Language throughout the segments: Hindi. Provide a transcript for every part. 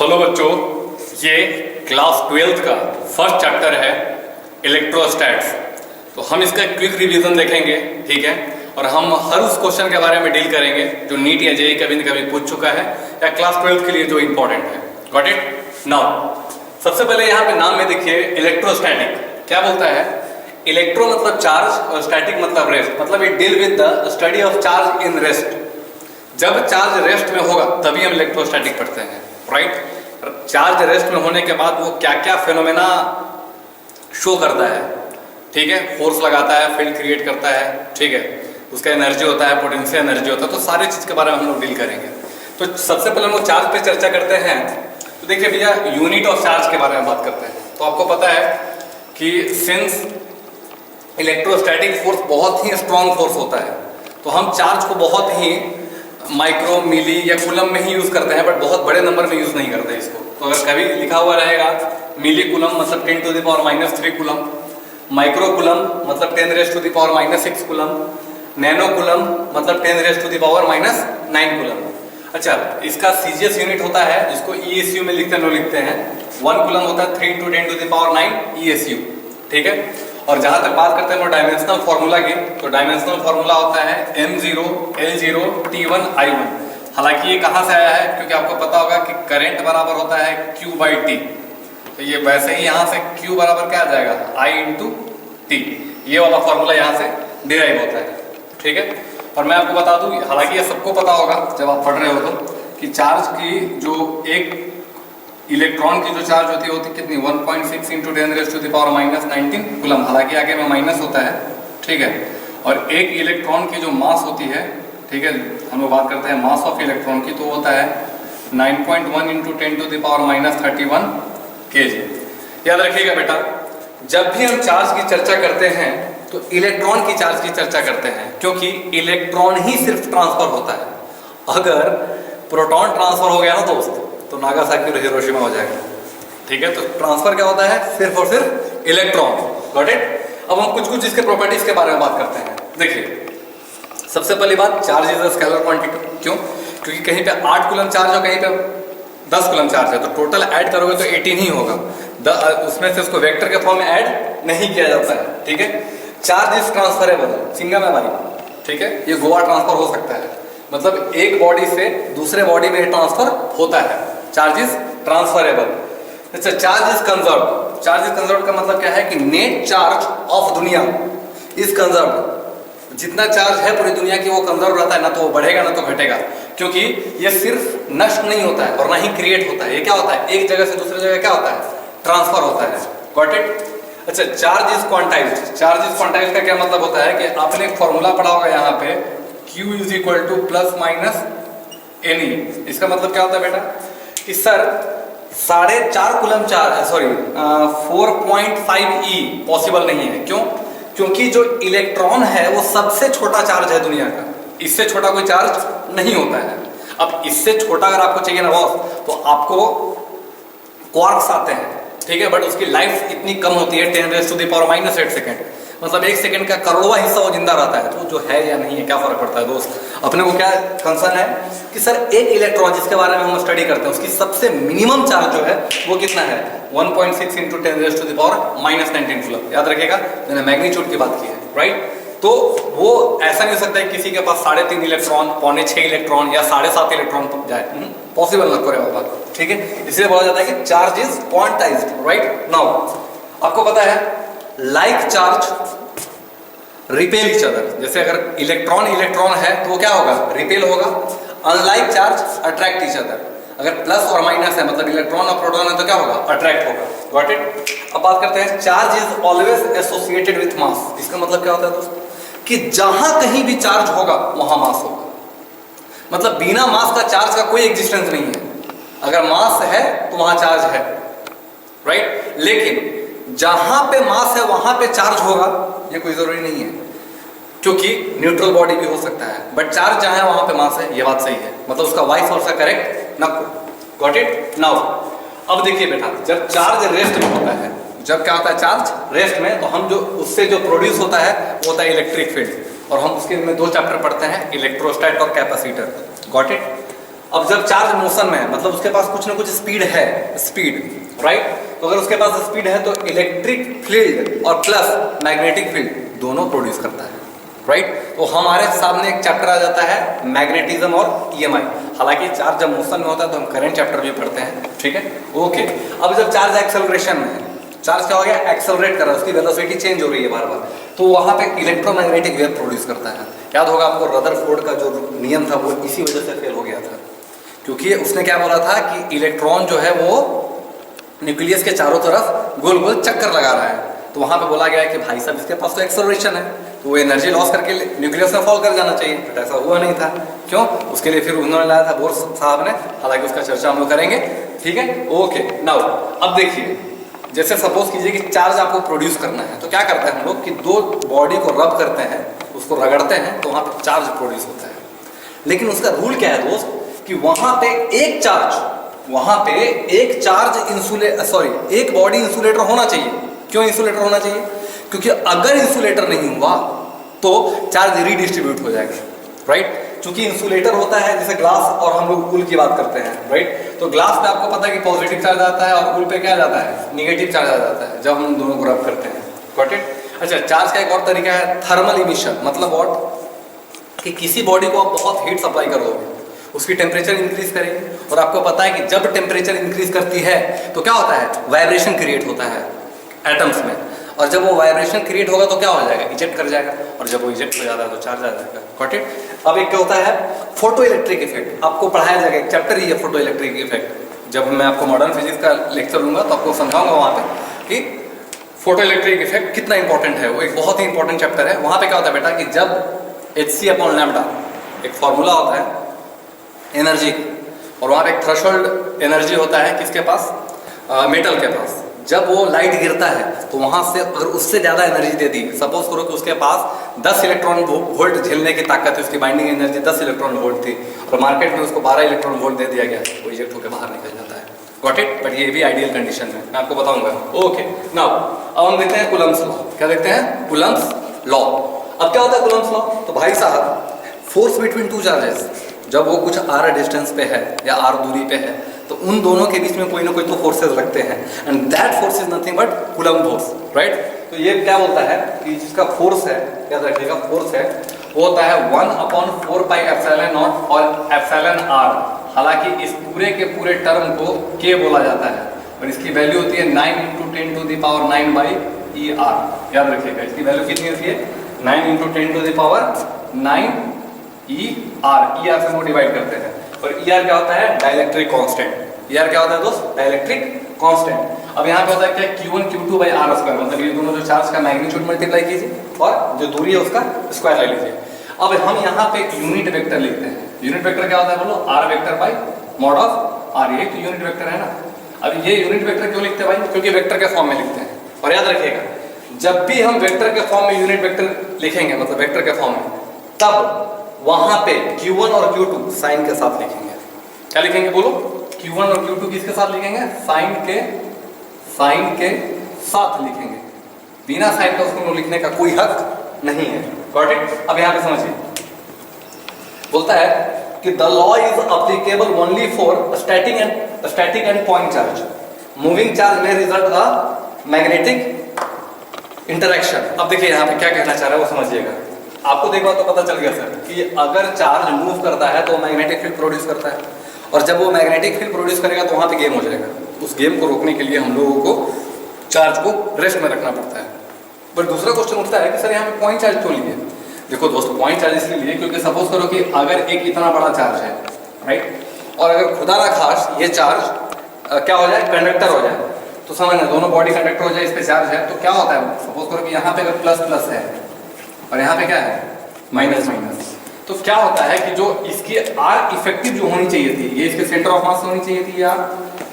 हेलो बच्चों, ये क्लास 12th का फर्स्ट चैप्टर है इलेक्ट्रोस्टैट्स। तो हम इसका क्विक रिवीजन देखेंगे, ठीक है। और हम हर उस क्वेश्चन के बारे में डील करेंगे जो नीट या जेईई कभी न कभी पूछ चुका है या क्लास 12th के लिए जो इंपॉर्टेंट है। Got it? नाउ सबसे पहले यहाँ पे नाम में देखिए इलेक्ट्रोस्टैटिक। क्या बोलता है? इलेक्ट्रो मतलब चार्ज और स्टैटिक मतलब रेस्ट। मतलब it deal with the study of charge in rest. जब चार्ज रेस्ट में होगा तभी हम इलेक्ट्रोस्टैटिक पढ़ते हैं, राइट। चार्ज रेस्ट में होने के बाद वो क्या क्या फिनोमेना शो करता है, ठीक है। फोर्स लगाता है, फील्ड क्रिएट करता है, ठीक है। उसका एनर्जी होता है, पोटेंशियल एनर्जी होता है। तो सारी चीज के बारे में हम लोग डील करेंगे। तो सबसे पहले हम लोग चार्ज पे चर्चा करते हैं। तो देखिए भैया, यूनिट ऑफ चार्ज के बारे में बात करते हैं। तो आपको पता है कि सिंस इलेक्ट्रोस्टैटिक फोर्स बहुत ही स्ट्रॉन्ग फोर्स होता है, तो हम चार्ज को बहुत ही माइक्रो, मिली या कूलम में ही यूज करते हैं, बट बहुत बड़े नंबर में यूज नहीं करते इसको। तो अगर कभी लिखा हुआ रहेगा मिली कूलम मतलब 10 to the power -3 coulomb, micro coulomb मतलब 10 to the power -6 coulomb, nano coulomb मतलब 10 टू द पावर -9 कूलम। अच्छा, इसका सीजीएस यूनिट होता है जिसको ईएसयू में लिखते हैं 1 कूलम होता है 3 × 10 टू द पावर 9 ईएसयू, ठीक है। और जहां तक बात करते हैं वो डायमेंशनल फार्मूला की, तो डायमेंशनल फार्मूला होता है m0 L0 T1 I1। हालांकि ये कहां से आया है? क्योंकि आपको पता होगा कि करंट बराबर होता है Q/T। तो ये वैसे ही यहां से Q बराबर क्या आ जाएगा? I/T। ये वाला फार्मूला यहां से डिराइव होता है, ठीक है। और मैं आपको बता दूं, हालांकि ये सबको पता होगा जब आप पढ़ रहे हो तो, कि चार्ज की जो एक इलेक्ट्रॉन की जो चार्ज होती है कितनी? 1.6 × 10 टू द पावर -19 कूलम। हालांकि आगे में माइनस होता है, ठीक है। और एक इलेक्ट्रॉन की जो मास होती है, ठीक है, हम लोग बात करते हैं मास ऑफ इलेक्ट्रॉन की, तो होता है 9.1 × 10 टू द पावर -31 kg। याद रखिएगा बेटा, जब भी हम चार्ज की चर्चा करते हैं तो इलेक्ट्रॉन की चार्ज की चर्चा करते हैं, क्योंकि इलेक्ट्रॉन ही सिर्फ ट्रांसफर होता है। अगर प्रोटॉन ट्रांसफर हो गया ना दोस्त, तो नागासाकी और हिरोशिमा हो जाएगा, ठीक है। तो ट्रांसफर क्या होता है? सिर्फ और सिर्फ इलेक्ट्रॉन। Got it? अब हम कुछ इसके प्रॉपर्टीज के बारे में बात करते हैं। देखिए, सबसे पहली बात, charge is a scalar quantity. क्यों? क्योंकि कहीं पे 8 कूलम चार्ज हो, कहीं पे 10 कूलम चार्ज है, तो टोटल ऐड करोगे तो 18 ही होगा। उसमें से उसको वेक्टर के फॉर्म में ऐड नहीं किया जाता है, ठीक है। चार्ज इज ट्रांसफरेबल, सिंगम है भाई, ठीक है। ये गोवा ट्रांसफर हो सकता है, मतलब एक बॉडी से दूसरे बॉडी में ट्रांसफर होता है। Charge is transferable. अच्छा, charge is conserved. Charge is conserved का मतलब क्या है कि नेट चार्ज ऑफ दुनिया इज कंजर्व्ड। जितना चार्ज है पूरी दुनिया की वो कंजर्व रहता है, ना तो वो बढ़ेगा ना तो घटेगा, क्योंकि ये सिर्फ नष्ट नहीं होता है और ना ही क्रिएट होता है। ये क्या होता है? एक जगह से दूसरी जगह क्या होता है? ट्रांसफर होता है। Got it? अच्छा, charge is quantised. Charge is quantised का क्या मतलब होता है कि आपने एक फॉर्मूला पढ़ा होगा यहाँ पे, Q = ±NE। इसका मतलब क्या होता है बेटा कि sir 4.5 coulomb charge, sorry 4.5 E possible नहीं है। क्यों? क्योंकि जो इलेक्ट्रॉन है वो सबसे छोटा चार्ज है दुनिया का, इससे छोटा कोई चार्ज नहीं होता है। अब इससे छोटा अगर आपको चाहिए ना बॉस, तो आपको क्वार्क्स आते हैं, ठीक है, बट उसकी लाइफ इतनी कम होती है 10 टू द पावर -8 सेकेंड। मतलब 1 सेकंड का करोड़वां हिस्सा वो जिंदा रहता है। तो जो है या नहीं है क्या फर्क पड़ता है दोस्त? अपने को क्या कंसर्न है कि सर एक इलेक्ट्रॉन जिसके बारे में हम स्टडी करते हैं उसकी सबसे मिनिमम चार्ज जो है वो कितना है? 1.6 × 10 टू द पावर -19 कूलम। याद रखिएगा, मैंने मैग्नीट्यूड की बात की है, राइट। तो वो ऐसा नहीं हो सकता है किसी के पास 3.5 इलेक्ट्रॉन, 6.25 इलेक्ट्रॉन या 7.5 इलेक्ट्रॉन जाए। पॉसिबल ना करे बात, ठीक है। इसलिए बोला जाता है कि charge is quantized, right. Now आपको पता है like charge repel each other. जैसे अगर इलेक्ट्रॉन है तो वो क्या होगा? रिपेल होगा। Unlike charge attract each other. अगर प्लस और माइनस है, मतलब इलेक्ट्रॉन और प्रोटॉन है, तो क्या होगा? अट्रैक्ट होगा। Got it? अब बात करते हैं, charge is always associated with mass. इसका मतलब क्या होता है दोस्त? कि जहां कहीं भी चार्ज होगा वहां मास होगा। मतलब बिना मास का चार्ज का कोई एग्जिस्टेंस नहीं है। अगर मास है तो वहां चार्ज है, राइट। लेकिन जहां पे मास है वहां पे चार्ज होगा ये कोई जरूरी नहीं है, क्योंकि न्यूट्रल बॉडी भी हो सकता है, बट चार्ज जहां है वहां पे मास है। ये बात सही है, मतलब उसका वाइस वर्सा करेक्ट ना। Got it? नाउ अब देखिए बेटा, जब चार्ज रेस्ट में होता है, जब क्या होता है चार्ज रेस्ट में, तो हम जो उससे जो प्रोड्यूस होता है वो होता है इलेक्ट्रिक फील्ड। और हम उसके में 2 चैप्टर पढ़ते हैं, इलेक्ट्रोस्टैट और कैपेसिटर। Got it? अब जब चार्ज मोशन में है मतलब उसके पास कुछ ना कुछ स्पीड है, स्पीड, राइट। तो अगर उसके पास स्पीड है तो इलेक्ट्रिक फील्ड और प्लस मैग्नेटिक फील्ड दोनों प्रोड्यूस करता है, राइट। तो हमारे सामने एक चैप्टर आ जाता है मैग्नेटिज्म और ईएमआई। हालांकि चार्ज जब मोशन में होता है तो हम करंट चैप्टर भी पढ़ते हैं, ठीक है, ओके। अब जब चार्ज एक्सेलरेशन में है, चार्ज क्या हो गया, एक्सेलरेट कर रहा है, उसकी वेलोसिटी चेंज हो रही है बार बार, तो वहां पे इलेक्ट्रोमैग्नेटिक वेव प्रोड्यूस करता है। याद होगा आपको रदरफोर्ड का जो नियम था वो इसी वजह से फेल हो गया था, क्योंकि उसने क्या बोला था कि इलेक्ट्रॉन जो है वो न्यूक्लियस के चारों तरफ गोल गोल चक्कर लगा रहा है। तो वहां पे बोला गया है कि भाई साहब इसके पास तो एक्सेलरेशन है, तो वो एनर्जी लॉस करके न्यूक्लियस में फॉल कर जाना चाहिए, बट ऐसा हुआ नहीं था। क्यों? उसके लिए फिर उन्होंने लाया था बोर साहब ने, हालांकि उसका चर्चा हम लोग करेंगे, ठीक है, ओके। नाउ अब देखिए, जैसे सपोज कीजिए कि चार्ज आपको प्रोड्यूस करना है, तो क्या करते हैं हम लोग कि दो बॉडी को रब करते हैं, उसको रगड़ते हैं, तो वहां पे चार्ज प्रोड्यूस होता है। लेकिन उसका रूल क्या है दोस्त, कि वहां पे एक बॉडी इंसुलेटर होना चाहिए। क्यों इंसुलेटर होना चाहिए? क्योंकि अगर इंसुलेटर नहीं हुआ तो चार्ज रीडिस्ट्रीब्यूट हो जाएगा, राइट। क्योंकि इंसुलेटर होता है जैसे ग्लास, और हम लोग वूल की बात करते हैं, राइट। तो ग्लास पे आपको पता है कि पॉजिटिव चार्ज आता है और वूल पे क्या जाता है, निगेटिव चार्ज आ जाता है जब हम दोनों को रब करते हैं, गॉट इट। अच्छा, चार्ज का एक और तरीका है थर्मल इमिशन, मतलब व्हाट, कि किसी बॉडी को आप बहुत हीट सप्लाई कर दोगे, उसकी टेम्परेचर इंक्रीज करेगी, और आपको पता है कि जब टेम्परेचर इंक्रीज करती है तो क्या होता है, वाइब्रेशन क्रिएट होता है एटम्स में, और जब वो वाइब्रेशन क्रिएट होगा तो क्या हो जाएगा, इजेक्ट कर जाएगा, और जब वो इजेक्ट हो जाता है तो चार्ज आ जाएगा, गॉट इट। अब एक क्या होता है फोटो इलेक्ट्रिक इफेक्ट, आपको पढ़ाया जाएगा, एक चैप्टर ही है फोटो इलेक्ट्रिक इफेक्ट। जब मैं आपको मॉडर्न फिजिक्स का लेक्चर लूंगा तो आपको समझाऊंगा वहाँ पे कि फोटो इलेक्ट्रिक इफेक्ट कितना इंपॉर्टेंट है। वो एक बहुत ही इंपॉर्टेंट चैप्टर है। वहाँ पे क्या होता है बेटा कि जब hc/λ एक फॉर्मूला होता है एनर्जी, और वहाँ पे एक थ्रेशोल्ड एनर्जी होता है किसके पास, मेटल के पास। जब वो लाइट गिरता है तो वहाँ से अगर उससे ज़्यादा एनर्जी दे दी, सपोज करो कि उसके पास 10 इलेक्ट्रॉन वोल्ट झेलने की ताकत है, उसकी बाइंडिंग एनर्जी 10 इलेक्ट्रॉन वोल्ट थी, और मार्केट में उसको 12 इलेक्ट्रॉन वोल्ट दे दिया गया, वो इजेक्ट होकर बाहर निकल जाता है, गॉट इट। बट ये भी आइडियल कंडीशन में, मैं आपको बताऊंगा, ओके। नाउ अब हम देखते हैं कूलम्ब्स लॉ। क्या देखते हैं, कूलम्ब्स लॉ। अब क्या होता है कूलम्ब्स लॉ, तो भाई साहब फोर्स बिटवीन टू चार्जेस, जब वो कुछ r डिस्टेंस पे है या r दूरी पे है, तो उन दोनों के बीच में कोई ना कोई तो फोर्सेस लगते हैं, and that force is nothing but coulomb force, right. तो ये क्या बोलता है कि जिसका फोर्स है, याद रखिएगा फोर्स है, वो होता है 1/4πε0 और ε/r। हालांकि इस पूरे के पूरे टर्म को k बोला जाता है, और इसकी वैल्यू होती है 9 × 10⁻⁹/ER। याद रखिएगा इसकी वैल्यू कितनी होती है, 9 × 10⁻⁹ ER से वो डिवाइड करते हैं। और ER क्या होता है, डाइलेक्ट्रिक कांस्टेंट। ER क्या होता है दोस्त, डाइलेक्ट्रिक कांस्टेंट। अब यहाँ पे होता है क्या, Q1 Q2/r², मतलब ये दोनों जो चार्ज का मैग्नीट्यूड मल्टीप्लाई कीजिए और जो दूरी है उसका स्क्वायर ले लीजिए। अब हम यहाँ पे एक यूनिट वेक्टर लिखते हैं। यूनिट वेक्टर क्या होता है बोलो, r vector by mod of r। ये तो यूनिट वेक्टर है ना। अब ये यूनिट वेक्टर क्यों लिखते हैं भाई, क्योंकि वेक्टर के फॉर्म में लिखते हैं। और याद रखिएगा जब भी हम वेक्टर के फॉर्म में यूनिट वेक्टर लिखेंगे, मतलब वेक्टर के फॉर्म में, तब वहां पे Q1 और Q2 साइन के साथ लिखेंगे। क्या लिखेंगे बोलो, Q1 और Q2 किसके साथ लिखेंगे, साइन के साथ लिखेंगे। बिना साइन का उसको लिखने का कोई हक नहीं है, गॉट इट। अब यहां पे समझिए, बोलता है कि the law is applicable only for static and point charge. Moving charge में रिजल्ट अ मैग्नेटिक इंटरेक्शन। अब देखिए यहाँ पे क्या कहना चाह रहा है वो समझिएगा। आपको देखो तो पता चल गया सर कि अगर चार्ज मूव करता है तो मैग्नेटिक फील्ड प्रोड्यूस करता है, और जब वो मैग्नेटिक फील्ड प्रोड्यूस करेगा तो वहाँ पे गेम हो जाएगा। उस गेम को रोकने के लिए हम लोगों को चार्ज को रेस्ट में रखना पड़ता है। बट दूसरा क्वेश्चन उठता है कि सर यहाँ पे पॉइंट चार्ज क्यों लिए। देखो दोस्तों, पॉइंट चार्ज इसलिए लिए क्योंकि सपोज करो कि अगर एक इतना बड़ा चार्ज है, राइट, और अगर खुदा ना खास ये चार्ज क्या हो जाए, कंडक्टर हो जाए, तो समझना दोनों बॉडी कंडक्टर हो जाए, इस पे चार्ज है, तो क्या होता है, सपोज करो कि यहाँ पे अगर प्लस प्लस है और यहाँ पे क्या है, माइनस माइनस, तो क्या होता है कि जो इसकी आर इफेक्टिव जो होनी चाहिए थी, ये इसके सेंटर ऑफ मास होनी चाहिए थी यार,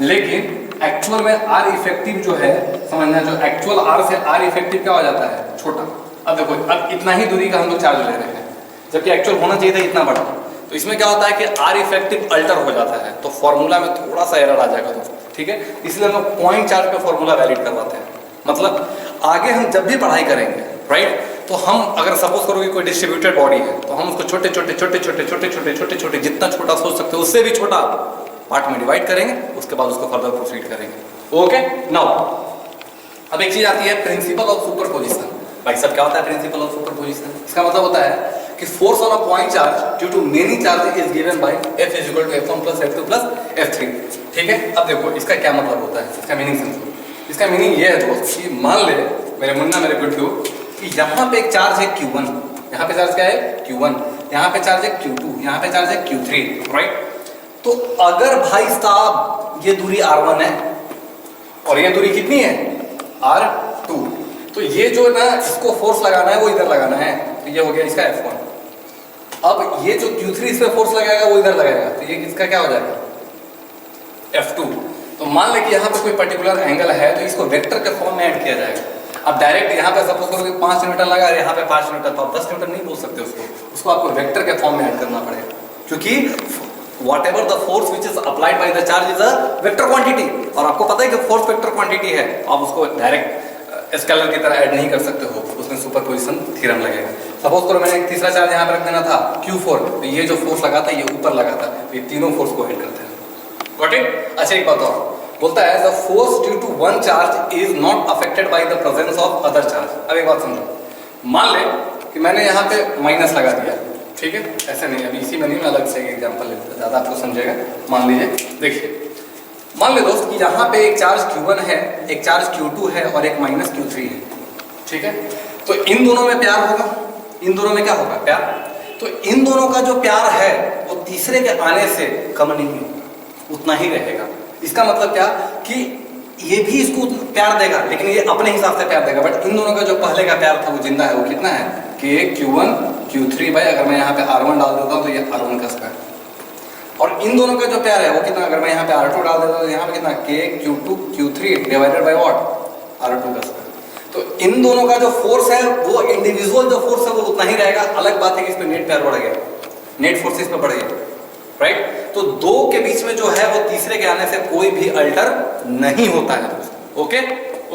लेकिन एक्चुअल में आर इफेक्टिव जो है, समझना, जो एक्चुअल आर से आर इफेक्टिव क्या हो जाता है, छोटा। अब देखो, अब इतना ही दूरी का हम लोग चार्ज ले रहे हैं, जबकि एक्चुअल होना चाहिए था इतना बड़ा। तो इसमें क्या होता है कि आर इफेक्टिव अल्टर हो जाता है, तो फॉर्मूला में थोड़ा सा एरर आ जाएगा दोस्तों, ठीक है। इसलिए हम लोग पॉइंट चार्ज पे फॉर्मूला वैलिड करवाते हैं। मतलब आगे हम जब भी पढ़ाई करेंगे, राइट, तो हम अगर सपोज करो कि कोई डिस्ट्रीब्यूटेड बॉडी है तो हम उसको छोटे छोटे छोटे छोटे छोटे छोटे छोटे छोटे जितना छोटा सोच सकते हो उससे भी छोटा पार्ट में डिवाइड करेंगे, उसके बाद उसको फर्दर प्रोसीड करेंगे। ओके, नाउ अब एक चीज आती है प्रिंसिपल ऑफ सुपरपोजिशन। भाई सब क्या होता है प्रिंसिपल ऑफ सुपरपोजिशन? इसका मतलब होता है कि force on a point charge due to many charge is given by F is equal to F1 plus F2 plus F3। ठीक है, अब देखो इसका क्या मतलब होता है, इसका मीनिंग समझो। इसका मीनिंग ये है दोस्त कि मान ले मेरे मुन्ना मेरे गुड्डू कि यहाँ पे एक चार्ज है Q1, यहाँ पे चार्ज क्या है Q1, यहाँ पे चार्ज है Q2, यहाँ पे चार्ज है Q3, राइट? तो अगर भाई साहब ये दूरी R1 है और ये दूरी कितनी है R2, तो ये जो ना इसको फोर्स लगाना है वो इधर लगाना है, तो ये हो गया इसका F1। अब ये जो Q3 इस पे फोर्स लगाएगा वो इधर लगाएगा, तो ये इसका क्या हो जाएगा F2। तो मान ले कि यहाँ पे कोई पर्टिकुलर एंगल है तो इसको वेक्टर के फॉर्म में ऐड किया जाएगा। अब डायरेक्ट यहाँ पे सपोज करो कि 5 न्यूटन लगा और यहाँ पे 5 न्यूटन, तो आप 10 न्यूटन नहीं बोल सकते उसको आपको वेक्टर के फॉर्म में ऐड करना पड़ेगा, क्योंकि whatever the force which is applied by the charge is a vector quantity, और आपको पता है कि फोर्स वेक्टर क्वांटिटी है, आप उसको डायरेक्ट स्केलर की तरह ऐड नहीं कर सकते हो, उसमें सुपरपोजिशन थ्योरम लगेगा। सपोज करो मैंने एक तीसरा चार्ज यहाँ पे रख देना था Q4, तो ये जो फोर्स लगा था ये ऊपर लगा था, ये तीनों फोर्स को ऐड करते हैं। Got it? अच्छा एक बात और बोलता है the force due to one charge is not affected by the presence of other charge. अब एक बात समझो, मान ले कि मैंने यहाँ पे माइनस लगा दिया, ठीक है, ऐसे नहीं, अभी इसी में नहीं, मैं अलग से एक एग्जांपल लेता हूं, ज़्यादा आपको समझेगा। मान लीजिए, देखिए, मान ले दोस्त कि यहाँ पे एक चार्ज Q1 है, एक चार्ज Q2 है और एक माइनस Q3 है, ठीक है। तो इन दोनों में प्यार होगा, इन दोनों में क्या होगा, प्यार। तो इन दोनों का जो प्यार है वो तीसरे के आने से कम नहीं होगा, उतना ही रहेगा। इसका मतलब क्या कि ये भी इसको प्यार देगा लेकिन ये अपने हिसाब से प्यार देगा, बट इन दोनों का जो पहले का प्यार था वो जिंदा है। वो कितना है कि Q1 Q3 भाई, अगर मैं यहाँ पे R1 डाल देता हूँ तो ये R1 का स्क्वायर, और इन दोनों का जो प्यार है वो कितना, अगर मैं यहाँ पे R2 डाल देता हूँ तो यहाँ पे कितना K Q2 Q3 divided by what, R2 का स्क्वायर। तो इन दोनों का जो फोर्स है वो इंडिविजुअल जो फोर्स है वो उतना ही रहेगा। अलग बात है कि इस पे नेट प्यार बढ़ गया, नेट फोर्स इस पे बढ़ गया, राइट। तो दो के बीच में जो है वो तीसरे के आने से कोई भी अल्टर नहीं होता है दोस्तों। ओके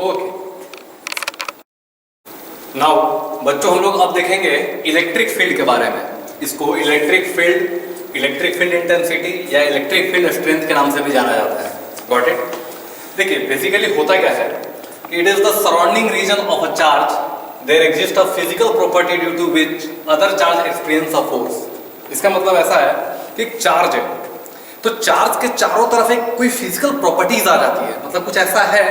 ओके, नाउ बच्चों हम लोग अब देखेंगे इलेक्ट्रिक फील्ड के बारे में। इसको इलेक्ट्रिक फील्ड इंटेंसिटी या इलेक्ट्रिक फील्ड स्ट्रेंथ के नाम से भी जाना जाता है। Got it? देखिए बेसिकली होता क्या है, it is the surrounding region of a charge, there exist a physical property due to which other charge experience a force. इसका मतलब ऐसा है कि एक चार्ज है तो चार्ज के चारों तरफ एक कोई फिजिकल प्रॉपर्टीज आ जाती है, मतलब कुछ ऐसा है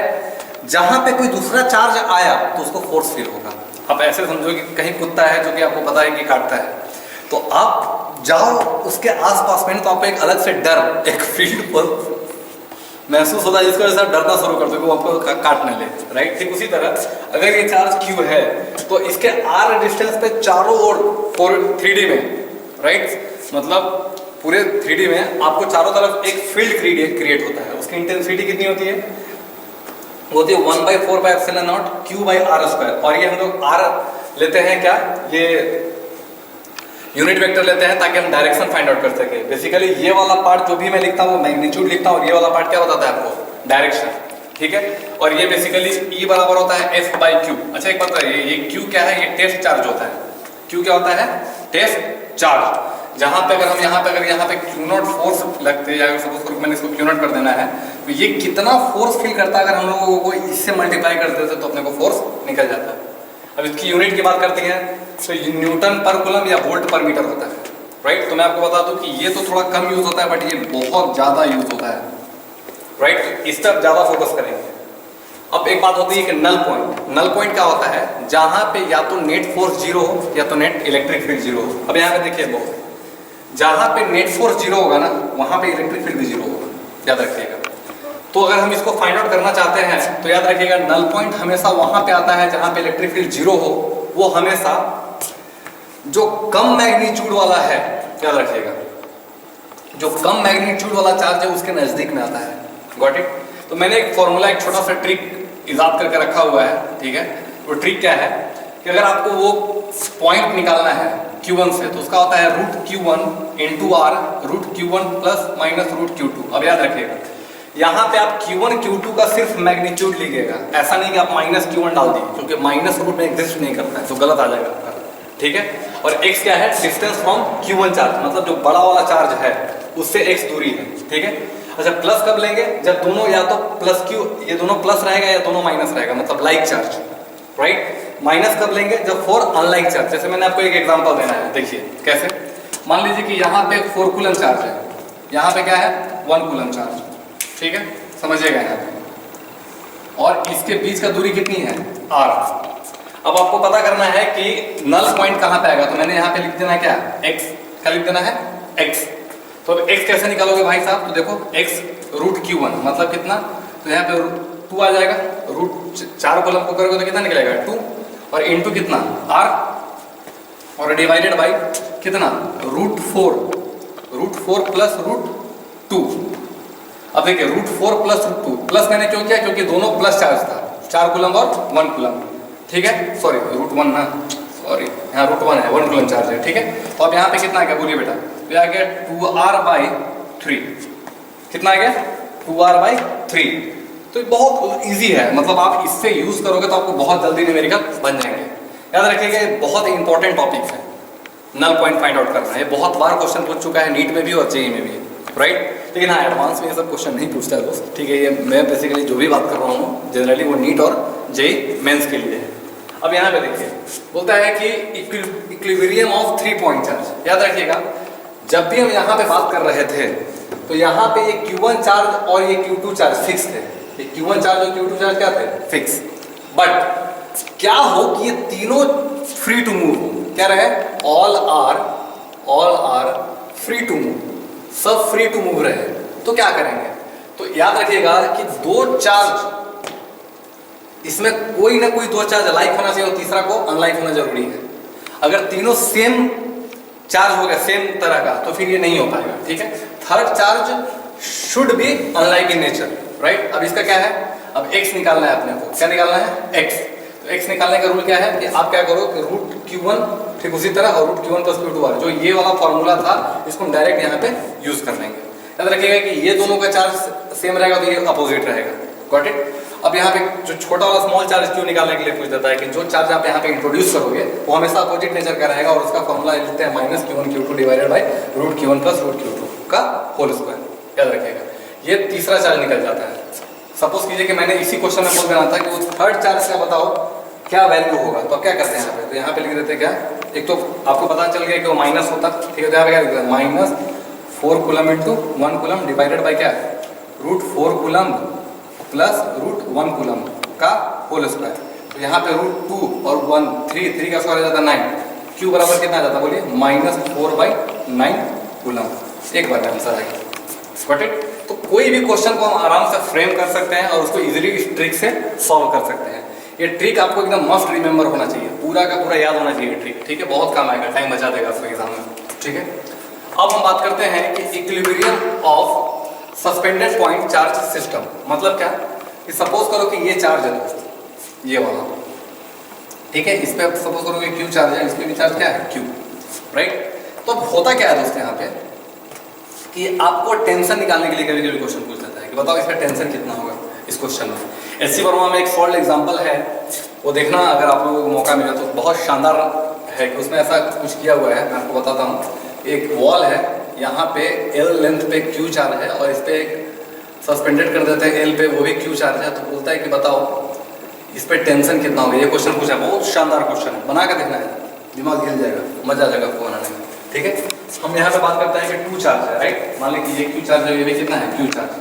जहां पे कोई दूसरा चार्ज आया तो उसको फोर्स फील होगा। आप ऐसे समझो कि कहीं कुत्ता है जो कि आपको पता है कि काटता है, तो आप जाओ उसके आसपास में तो आपको एक अलग से डर, एक फील्ड पर महसूस होता है जिसकी वजह से आप डरना शुरू कर दो कि वो आपको काट न ले, राइट। ठीक उसी तरह अगर ये चार्ज Q है तो इसके R डिस्टेंस पे चारों ओर 3D में, राइट, मतलब पूरे 3D में आपको चारों तरफ एक फील्ड क्रिएट होता है। उसकी इंटेंसिटी कितनी होती है, वो होती है 1/4πε0 Q/r²। और ये हम लोग R लेते हैं क्या, ये यूनिट वेक्टर लेते हैं ताकि हम डायरेक्शन फाइंड आउट कर सके। बेसिकली ये वाला पार्ट जो भी मैं लिखता हूँ मैग्नीट्यूड लिखता हूँ और ये वाला पार्ट क्या बताता है आपको, डायरेक्शन, ठीक है। और ये बेसिकली E बराबर होता है F/Q। अच्छा एक बात बताइए, ये Q क्या है, ये टेस्ट चार्ज होता है। Q क्या होता है, टेस्ट चार्ज। जहां पे अगर हम यहाँ पे Q0 फोर्स लगते हैं, सपोज करो मैंने इसको Q0 कर देना है, तो ये कितना फोर्स फील करता है अगर हम लोगों को इससे मल्टीप्लाई कर देते तो अपने को फोर्स निकल जाता है। अब इसकी यूनिट की बात करते हैं तो न्यूटन पर कूलम या वोल्ट पर मीटर होता है, राइट। तो मैं आपको बता दूं कि ये तो थोड़ा कम यूज होता है बट ये बहुत ज्यादा यूज होता है, राइट। इस पर ज्यादा फोकस करेंगे। अब एक बात होती है कि नल पॉइंट क्या होता है, जहां पे या तो नेट फोर्स जीरो हो या तो नेट इलेक्ट्रिक फील्ड जीरो हो। अब यहाँ पे देखिए बहुत, जहां पे नेट फोर्स जीरो होगा ना वहां पे इलेक्ट्रिक फील्ड भी जीरो होगा, याद रखिएगा। तो अगर हम इसको फाइंड आउट करना चाहते हैं तो याद रखिएगा नल पॉइंट हमेशा वहां पे आता है जहां पे इलेक्ट्रिक फील्ड जीरो हो, वो हमेशा जो कम मैग्नीट्यूड वाला है, याद रखिएगा, जो कम मैग्नीट्यूड वाला चार्ज है उसके नजदीक में आता है। Got it? तो मैंने एक फॉर्मूला, एक छोटा सा ट्रिक इजाद करके रखा हुआ है, ठीक है। वो ट्रिक क्या है कि अगर आपको वो पॉइंट निकालना है Q1 से तो उसका होता है √Q1 × R √Q1 ± √Q2। अब याद रखिएगा यहाँ पे आप Q1 Q2 का सिर्फ मैग्नीट्यूड लीजिएगा, ऐसा नहीं कि आप माइनस Q1 डाल दिए, क्योंकि माइनस रूट में एग्जिस्ट नहीं करता है तो गलत आ जाएगा आपका, ठीक है। और x क्या है, डिस्टेंस फ्रॉम Q1 चार्ज, मतलब जो बड़ा वाला चार्ज है उससे x दूरी है, ठीक है। अच्छा, प्लस कब लेंगे, जब दोनों या तो प्लस Q, ये दोनों प्लस रहेगा या दोनों माइनस रहेगा, मतलब लाइक चार्ज, राइट। माइनस कब लेंगे, जब फॉर अनलाइक चार्ज। जैसे मैंने आपको एक एग्जांपल देना है, देखिए कैसे। मान लीजिए कि यहाँ पे 4 कूलम चार्ज है, यहाँ पे क्या है 1 कूलम चार्ज, ठीक है, समझिएगा यहाँ पे। और इसके बीच का दूरी कितनी है, r। अब आपको पता करना है कि नल पॉइंट कहाँ पे आएगा, तो मैंने यहाँ पे लिख देना है क्या, x, क्या लिख देना है x। तो अब x कैसे निकालोगे भाई साहब, तो देखो x रूट Q1 मतलब कितना, तो यहाँ पे 2 आ जाएगा, रूट 4 कॉलम को करोगे तो कितना निकलेगा 2, और इंटू कितना r, और डिवाइडेड बाई कितना रूट 4 प्लस रूट 2। अब देखिए रूट 4 प्लस रूट 2, प्लस मैंने क्यों किया, क्योंकि दोनों प्लस चार्ज था, 4 कूलम और 1 कूलम, ठीक है, सॉरी रूट 1 ना, सॉरी यहाँ रूट 1 है, 1 कूलम चार्ज है, ठीक है। तो अब यहाँ पे कितना आ गया, बोलिए बेटा, तो आ गया 2r/3, कितना आ गया 2r/3। तो बहुत इजी है, मतलब आप इससे यूज करोगे तो आपको बहुत जल्दी न्यूमेरिकल बन जाएंगे। याद रखिएगा ये बहुत इंपॉर्टेंट टॉपिक है, नल पॉइंट फाइंड आउट करना है, बहुत बार क्वेश्चन पूछ चुका है नीट में भी और जेईई में भी, राइट। लेकिन हाँ, एडवांस में ये सब क्वेश्चन नहीं पूछता है दोस्त, ठीक है। ये मैं बेसिकली जो भी बात कर रहा हूँ जनरली वो नीट और जेईई मेंस के लिए है। अब यहाँ पे देखिए बोलता है कि इक्विलिब्रियम ऑफ 3 पॉइंट चार्ज। याद रखिएगा जब भी हम यहाँ पे बात कर रहे थे तो यहाँ पे ये Q1 चार्ज और ये Q2 चार्ज फिक्स थे, ये Q1 चार्ज और Q2 चार्ज क्या थे, फिक्स। बट क्या हो कि ये तीनों फ्री टू मूव, क्या रहे, all are free to move, सब फ्री टू मूव रहे, तो क्या करेंगे, तो याद रखिएगा कि 2 चार्ज, इसमें कोई ना कोई 2 चार्ज लाइक होना चाहिए और तीसरा को अनलाइक होना जरूरी है। अगर तीनों सेम चार्ज हो गया सेम तरह का तो फिर ये नहीं हो पाएगा, ठीक है। Third charge should be unlike in nature, right. अब इसका क्या है, अब x निकालना है अपने को, क्या निकालना है x। तो x निकालने का रूल क्या है कि आप क्या करो कि रूट Q1 ठीक उसी तरह और रूट Q1 प्लस Q2 जो ये वाला फॉर्मूला था इसको हम डायरेक्ट यहाँ पे यूज कर लेंगे। याद रखिएगा कि ये दोनों का चार्ज सेम रहेगा तो ये अपोजिट रहेगा, गॉट इट। अब यहाँ पे जो छोटा वाला स्मॉल चार्ज क्यों निकालने के लिए पूछ देता है कि जो चार्ज आप यहाँ पे इंट्रोड्यूस करोगे वो हमेशा अपोजिट नेचर का रहेगा, और उसका फॉर्मूला लिखते हैं -Q1 Q2 divided by root Q1 plus root Q2 का होल स्क्वायर। याद रखिएगा ये तीसरा चार्ज निकल जाता है। सपोज कीजिए कि मैंने इसी क्वेश्चन में बोल देना था कि वो थर्ड चार्ज का बताओ क्या वैल्यू होगा, तो क्या करते हैं यहाँ पे, तो यहाँ पे लिख देते हैं क्या, एक तो आपको पता चल गया कि वो माइनस होता, ठीक है, तो यहाँ पे क्या लिखते हैं -4 coulomb into 1 coulomb divided by क्या, root 4 coulomb plus root 1 coulomb का होल स्क्वायर। तो यहाँ पे रूट 2 और 1 3 का स्क्वायर आ जाता है 9, क्यू बराबर कितना आ जाता है बोलिए -4/9 कूलम। एक बार आंसर आएगा, गॉट इट। तो कोई भी क्वेश्चन को हम आराम से फ्रेम कर सकते हैं और उसको इजीली इस ट्रिक से सॉल्व कर सकते हैं। ये ट्रिक आपको एकदम मस्ट रिमेंबर होना चाहिए, पूरा का पूरा याद होना चाहिए ट्रिक, ठीक है, बहुत काम आएगा, टाइम बचा देगा आपको एग्जाम में, ठीक है। अब हम बात करते हैं कि equilibrium of suspended point charge system, मतलब क्या कि सपोज करो कि ये चार्ज है दोस्त, ये वाला, ठीक है, इस पे सपोज करो कि क्यू चार्ज है, इस पे भी चार्ज क्या है क्यू, राइट। तो अब होता क्या है दोस्त यहाँ पे कि आपको टेंशन निकालने के लिए कभी कभी क्वेश्चन पूछ लेता है कि बताओ इसका टेंशन कितना होगा इस क्वेश्चन में। SC वर्मा में एक सॉल्व एग्जांपल है, वो देखना अगर आप लोगों को मौका मिला तो, बहुत शानदार है कि उसमें ऐसा कुछ किया हुआ है। मैं आपको बताता हूँ, एक वॉल है, यहाँ पे L लेंथ पे Q चार्ज है और इस पे सस्पेंडेड कर देते हैं L पे, वो भी Q चार्ज है। तो बोलता है कि बताओ इस पे टेंशन कितना होगा। ये क्वेश्चन पूछा, बहुत शानदार क्वेश्चन है, बना के देखना है, दिमाग हिल जाएगा, मजा आ जाएगा आपको बनाने में, ठीक है। हम यहाँ पे बात करते हैं कि 2 चार्ज है, राइट। मान लो कि ये Q चार्ज है, ये भी कितना है Q चार्ज।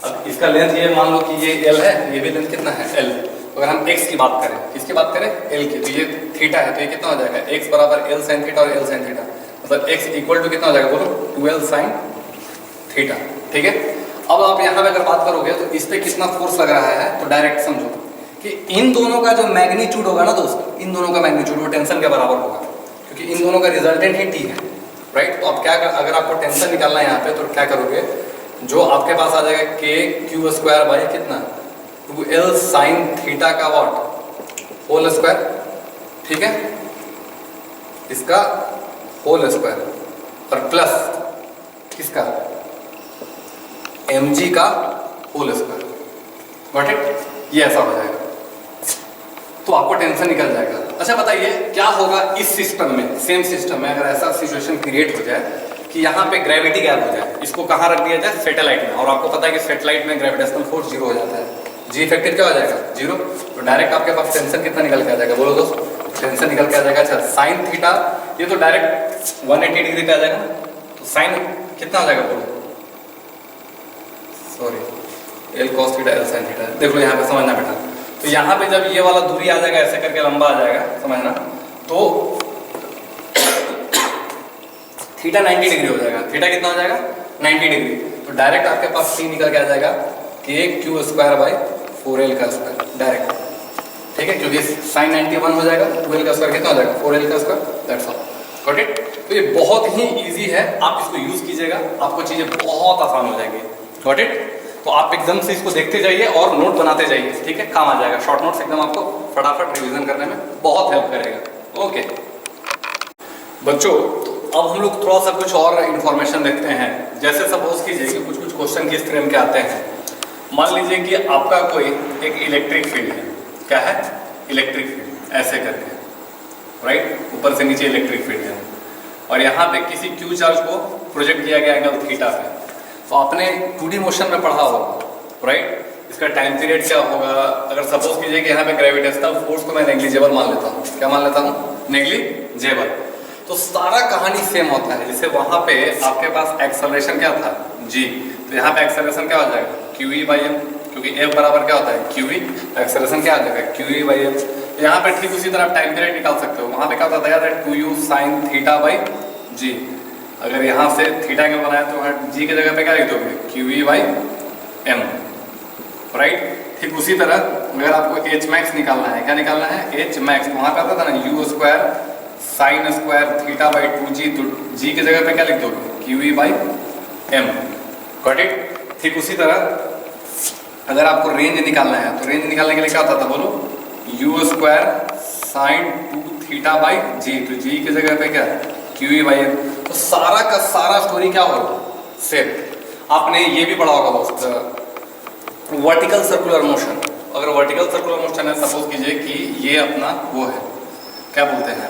अब इसका लेंथ ये मान लो कि ये L है, ये भी लेंथ कितना है L। अगर हम x की बात करें, किसकी बात करें L की, तो ये थीटा है, तो ये कितना हो जाएगा x बराबर L sin थीटा और L sin थीटा, मतलब x इक्वल टू कितना हो जाएगा बोलो 12 sin थीटा, ठीक है। अब आप यहाँ पे अगर बात करोगे तो इस पे कितना फोर्स लग रहा है, तो डायरेक्ट समझो कि इन दोनों का जो मैग्नीट्यूड होगा ना दोस्त, इन दोनों का मैग्नीट्यूड वो टेंशन के बराबर होगा, क्योंकि इन दोनों का रिजल्टेंट ही T है, राइट। तो अब क्या, अगर आपको टेंशन निकालना है यहाँ पे तो क्या करोगे, जो आपके पास आ जाएगा KQ² बाई कितना 2L sin थीटा का वॉट होल स्क्वायर, ठीक है, इसका होल स्क्वायर, और प्लस किसका mg का होल स्क्वायर। Got it? ये ऐसा हो जाएगा तो आपको टेंशन निकल जाएगा। अच्छा बताइए क्या होगा इस सिस्टम में, सेम सिस्टम में अगर ऐसा सिचुएशन क्रिएट हो जाए कि यहाँ पे ग्रेविटी गैप हो जाए, इसको कहाँ रख दिया जाए, सैटेलाइट में, और आपको पता है कि सैटेलाइट में ग्रेविटेशनल फोर्स जीरो हो जाता है, जी इफेक्टिव क्या हो जाएगा, जीरो। तो डायरेक्ट आपके पास टेंशन कितना निकल के आ जाएगा, बोलो दोस्त, टेंशन निकल के आ जाएगा। अच्छा साइन थीटा ये तो डायरेक्ट 180 डिग्री पे आ जाएगा, तो साइन कितना आ जाएगा बोलो, sorry L cos theta L sine theta, देख लो यहाँ पे समझना बेटा। तो यहाँ पे जब ये वाला दूरी आ जाएगा ऐसे करके लंबा आ जाएगा, समझना, तो थीटा 90 डिग्री हो जाएगा। थीटा कितना हो जाएगा, 90 डिग्री। तो डायरेक्ट आपके पास सी निकल के आ जाएगा के क्यू स्क्वायर बाई 4l का स्क्वायर डायरेक्ट, ठीक है, क्योंकि साइन 91 हो जाएगा, 2l का स्क्वायर कितना हो जाएगा, 4l का square, that's all. Got it? तो ये बहुत ही इजी है, आप इसको यूज कीजिएगा, आपको चीजें बहुत आसान हो जाएंगी। Got it? तो आप एकदम से इसको देखते जाइए और नोट बनाते जाइए, ठीक है, काम आ जाएगा। शॉर्ट नोट्स एकदम आपको फटाफट रिवीजन करने में बहुत हेल्प करेगा। ओके बच्चों, अब हम लोग थोड़ा सा कुछ और इन्फॉर्मेशन देखते हैं। जैसे सपोज कीजिए कि कुछ कुछ क्वेश्चन किस तरह के आते हैं। मान लीजिए कि आपका कोई एक इलेक्ट्रिक फील्ड है, क्या है, इलेक्ट्रिक फील्ड, ऐसे करके, राइट, ऊपर से नीचे इलेक्ट्रिक फील्ड है, और यहाँ पे किसी क्यू चार्ज को प्रोजेक्ट किया गया एंगल थीटा पे। तो आपने 2D मोशन में पढ़ा होगा, राइट, इसका टाइम पीरियड क्या होगा। अगर सपोज कीजिए कि यहाँ पे ग्रेविटेशनल फोर्स को मैं नेग्लिजिबल मान लेता हूँ, क्या मान लेता हूँ, नेग्लिजिबल, तो सारा कहानी सेम होता है। जैसे वहां पे आपके पास एक्सेलरेशन क्या था, जी, तो यहाँ पे एक्सेलरेशन क्या हो जाएगा, क्यू बाई एम, क्योंकि एफ बराबर क्या होता है, क्यू, एक्सेलरेशन क्या हो जाएगा, क्यू बाई एम। यहाँ पे ठीक उसी तरह टाइम पीरियड निकाल सकते हो। वहां पे क्या होता था यार, 2u साइन थीटा बाई जी। अगर यहाँ से थीटा के बनाया तो जी की जगह पे क्या लिख दोगे, क्यू बाई एम, राइट। ठीक उसी तरह अगर आपको एच मैक्स निकालना है, क्या निकालना है, एच मैक्स, वहां पे आता था ना you square sine square theta by 2g, तो जी की जगह पे क्या लिख दोगे, Q by M. Got it? ठीक उसी तरह अगर आपको रेंज निकालना है, तो रेंज निकालने के लिए क्या होता था बोलो, you square sine 2 theta by g, तो जी की जगह पे क्या, क्यू बाई एम। तो सारा का सारा स्टोरी क्या होगा, सेम। आपने ये भी पढ़ा होगा दोस्त, वर्टिकल सर्कुलर मोशन। अगर वर्टिकल सर्कुलर मोशन है, सपोज कीजिए कि ये अपना वो है, क्या बोलते हैं,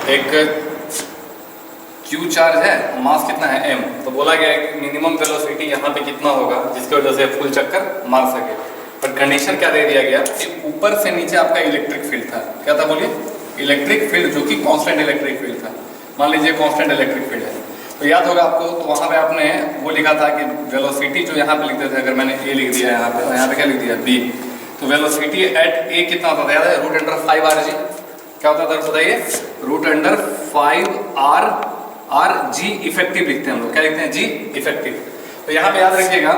एक क्यू चार्ज है, मास कितना है m, तो बोला गया है कि मिनिमम वेलोसिटी यहाँ पे कितना होगा जिसकी वजह से फुल चक्कर मार सके। पर कंडीशन क्या दे दिया गया कि ऊपर से नीचे आपका इलेक्ट्रिक फील्ड था, क्या था बोलिए, इलेक्ट्रिक फील्ड, जो कि कांस्टेंट इलेक्ट्रिक फील्ड था। मान लीजिए कांस्टेंट इलेक्ट्रिक फील्ड है, तो याद होगा आपको, तो वहाँ पे आपने वो लिखा था कि वेलोसिटी जो यहाँ पे लिखते थे, अगर मैंने ए लिख दिया यहाँ पे, और यहाँ पे क्या लिख दिया बी, तो वेलोसिटी एट ए कितना होता था, याद है, रूट अंडर 5r g, क्या होता था बताइए, root under 5r g effective लिखते हैं हम लोग, क्या लिखते हैं, जी इफेक्टिव। तो यहाँ पे याद रखिएगा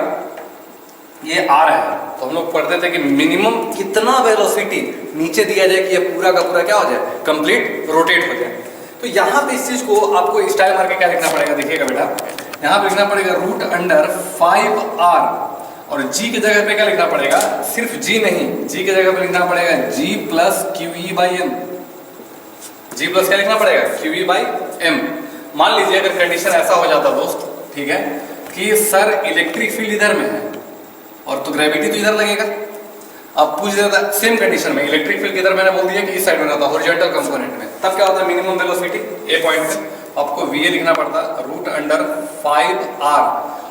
ये r है, तो हम लोग पढ़ते थे कि मिनिमम कितना वेलोसिटी नीचे दिया जाए कि ये पूरा का पूरा क्या हो जाए, कंप्लीट रोटेट हो जाए। तो यहाँ पे इस चीज को आपको स्टाइल मार के क्या लिखना पड़ेगा, देखिएगा बेटा, यहाँ पे लिखना पड़ेगा रूट अंडर 5r, और g की जगह पे क्या लिखना पड़ेगा, सिर्फ g नहीं, g की जगह पे लिखना पड़ेगा g plus q by m, g plus क्या लिखना पड़ेगा, क्यू बाई एम। मान लीजिए अगर कंडीशन ऐसा हो जाता दोस्त, ठीक है, कि सर इलेक्ट्रिक फील्ड इधर में है और तो ग्रेविटी तो इधर लगेगा। अब पूछ रहा था सेम कंडीशन में इलेक्ट्रिक फील्ड किधर, मैंने बोल दिया कि इस साइड में रहता, हॉरिजॉन्टल कंपोनेंट में, तब क्या होता है, मिनिमम वेलोसिटी ए पॉइंट पे आपको वी लिखना पड़ता, रूट अंडर 5r,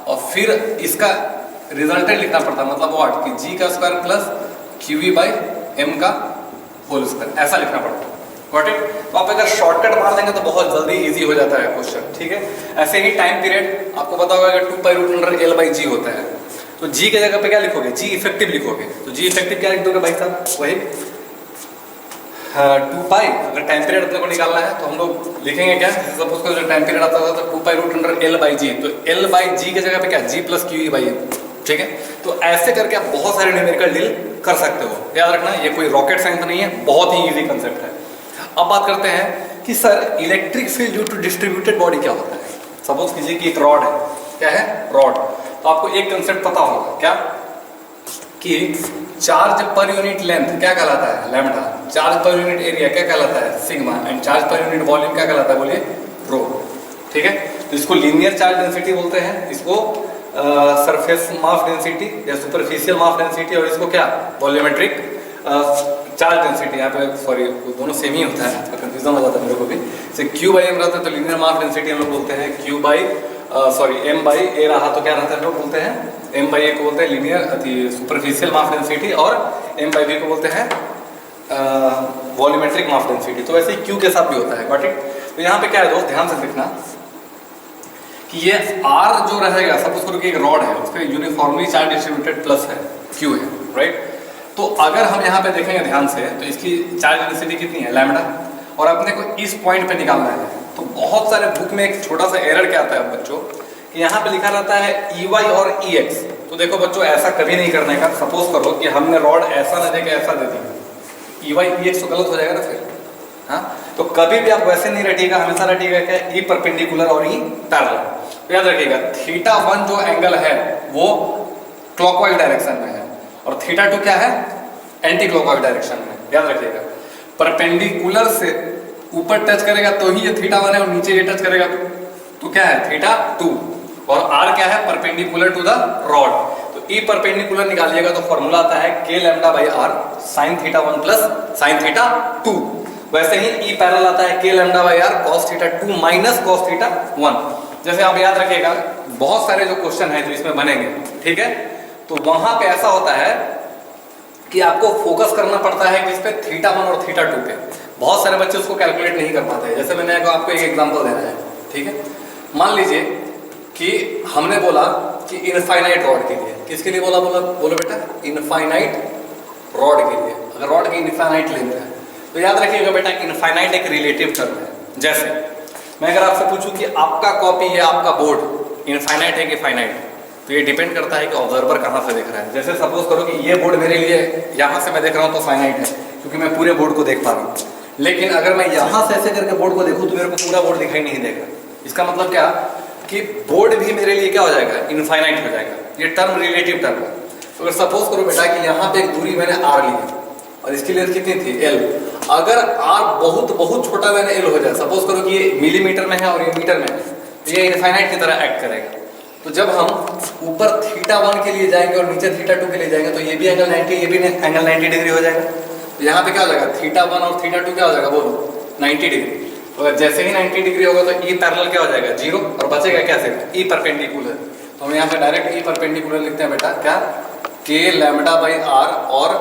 और फिर इसका रिजल्टेंट लिखना पड़ता, मतलब व्हाट, कि जी का square plus q by M का होल स्क्वायर, ऐसा लिखना पड़ता। Got it? तो आप अगर शॉर्टकट मार देंगे तो बहुत जल्दी इजी हो जाता है क्वेश्चन, ठीक है। ऐसे ही टाइम पीरियड आपको पता होगा कि 2 pi root under l by g होता है, तो जी के जगह पे क्या लिखोगे, जी इफेक्टिव लिखोगे, तो जी इफेक्टिव क्या लिख दोगे भाई साहब, वही 2 पाई। अगर टाइम पीरियड अपने को निकालना है तो हम लोग लिखेंगे क्या, सपोज को जो टाइम पीरियड आता था तो 2 pi root under l by g, तो एल बाई जी के जगह पे क्या, g plus q by m, ठीक है। तो ऐसे करके आप बहुत सारे न्यूमेरिकल डील कर सकते हो, याद रखना, ये कोई रॉकेट साइंस नहीं है, बहुत ही इजी कंसेप्ट है। अब बात करते हैं कि sir electric field due to distributed body क्या होता है। सपोज कीजिए कि एक रॉड है, क्या है, रॉड, तो आपको एक कंसेप्ट पता होगा, क्या, कि चार्ज पर यूनिट लेंथ क्या कहलाता है, lambda, charge per unit area क्या कहलाता है, sigma, and charge per unit volume क्या कहलाता है, बोलिए, रो, ठीक है। तो इसको लीनियर चार्ज डेंसिटी बोलते हैं, इसको सरफेस मास डेंसिटी या सुपरफिशियल मास डेंसिटी, और इसको क्या वॉल्यूमेट्रिक चार्ज डेंसिटी। यहाँ पे सॉरी दोनों सेम ही होता है, तो कंफ्यूजन हो जाता है मेरे को भी। जैसे क्यू बाई एम रहता है तो लीनियर मास डेंसिटी हम लोग बोलते हैं q by sorry m by a रहा तो क्या रहता है, हम लोग बोलते हैं एम बाई ए को बोलते हैं लीनियर सुपरफिशियल मास डेंसिटी, और एम बाई बी को बोलते हैं वॉल्यूमेट्रिक मास डेंसिटी। तो वैसे ही क्यू के साथ भी होता है, गॉट इट। तो यहाँ पे क्या है दोस्त, ध्यान से देखना कि ये आर जो रहेगा, सपोज करो कि एक रॉड है, उस पर यूनिफॉर्मली चार्ज डिस्ट्रीब्यूटेड प्लस है, क्यू है, राइट। तो अगर हम यहाँ पे देखेंगे ध्यान से तो इसकी चार्ज डेंसिटी कितनी है, लैम्डा, और अपने को इस पॉइंट पे निकालना है। तो बहुत सारे बुक में एक छोटा सा एरर क्या आता है बच्चों, कि यहाँ पे लिखा रहता है EY और EX। तो देखो बच्चों ऐसा कभी नहीं करने का। सपोज करो कि हमने रॉड ऐसा ना देके ऐसा दे दिया, EY EX तो गलत हो जाएगा ना फिर, हाँ। तो कभी भी आप वैसे नहीं रटिएगा, हमेशा रटिएगा क्या, E परपेंडिकुलर और E पैरेलल। तो याद रखिएगा θ1 जो एंगल है वो क्लॉकवाइज डायरेक्शन में है, और θ2 क्या है, एंटी क्लॉकवाइज डायरेक्शन में। याद रखिएगा परपेंडिकुलर से ऊपर टच करेगा तो ही ये θ1 है, और नीचे ये टच करेगा तो क्या है, θ2, और R क्या है, परपेंडिकुलर टू द रॉड। तो E परपेंडिकुलर निकालिएगा तो फॉर्मूला आता है k lambda by R sin θ1 plus sin θ2। वैसे ही E पैरेलल आता है k lambda by R cos θ2 minus cos θ1। जैसे आप याद रखिएगा बहुत सारे जो क्वेश्चन है जो इसमें बनेंगे, ठीक है, तो वहां पे ऐसा होता है कि आपको फोकस करना पड़ता है किस पे, θ1 और θ2 पे। बहुत सारे बच्चे उसको कैलकुलेट नहीं कर पाते हैं। जैसे मैंने आपको एक एग्जांपल देना है, ठीक है। मान लीजिए कि हमने बोला कि इनफाइनाइट रॉड के लिए, किसके लिए बोला, बोलो बेटा, इनफाइनाइट रॉड के लिए। अगर रॉड की इनफाइनाइट लेंथ है तो याद रखिएगा बेटा इनफाइनाइट एक रिलेटिव टर्म है। जैसे मैं अगर आपसे पूछूं कि आपका कॉपी या आपका बोर्ड इनफाइनाइट है कि फाइनाइट, तो ये डिपेंड करता है कि ऑब्जर्वर कहाँ से देख रहा है। जैसे सपोज करो कि ये बोर्ड मेरे लिए यहाँ से मैं देख रहा हूँ तो फाइनाइट है, क्योंकि मैं पूरे बोर्ड को देख पा रहा हूँ। लेकिन अगर मैं यहाँ से ऐसे करके बोर्ड को देखूँ तो मेरे को पूरा बोर्ड दिखाई नहीं देगा। इसका मतलब क्या कि बोर्ड भी मेरे लिए क्या हो जाएगा, इनफाइनाइट हो जाएगा। ये टर्म रिलेटिव टर्म है। तो अगर सपोज करो बेटा कि यहाँ पे एक दूरी मैंने R ली है और इसकी लेंथ कितनी थी, L। अगर R बहुत छोटा मैंने L हो जाए, सपोज करो कि ये मिलीमीटर में है और ये मीटर में है, तो ये इनफाइनाइट की तरह एक्ट करेगा। तो जब हम ऊपर θ1 के लिए जाएंगे और नीचे θ2 के लिए जाएंगे तो ये भी एंगल 90, ये भी एंगल 90 डिग्री हो जाएगा। तो यहाँ पे क्या हो जाएगा, θ1 और θ2 क्या हो जाएगा, बोलो 90 डिग्री। तो जैसे ही 90 डिग्री होगा तो E पैरेलल क्या हो जाएगा, 0, और बचेगा क्या सिर्फ E परपेंडिकुलर। तो हम यहाँ पे डायरेक्ट E परपेंडिकुलर लिखते हैं बेटा, क्या, k लैम्डा बाई R और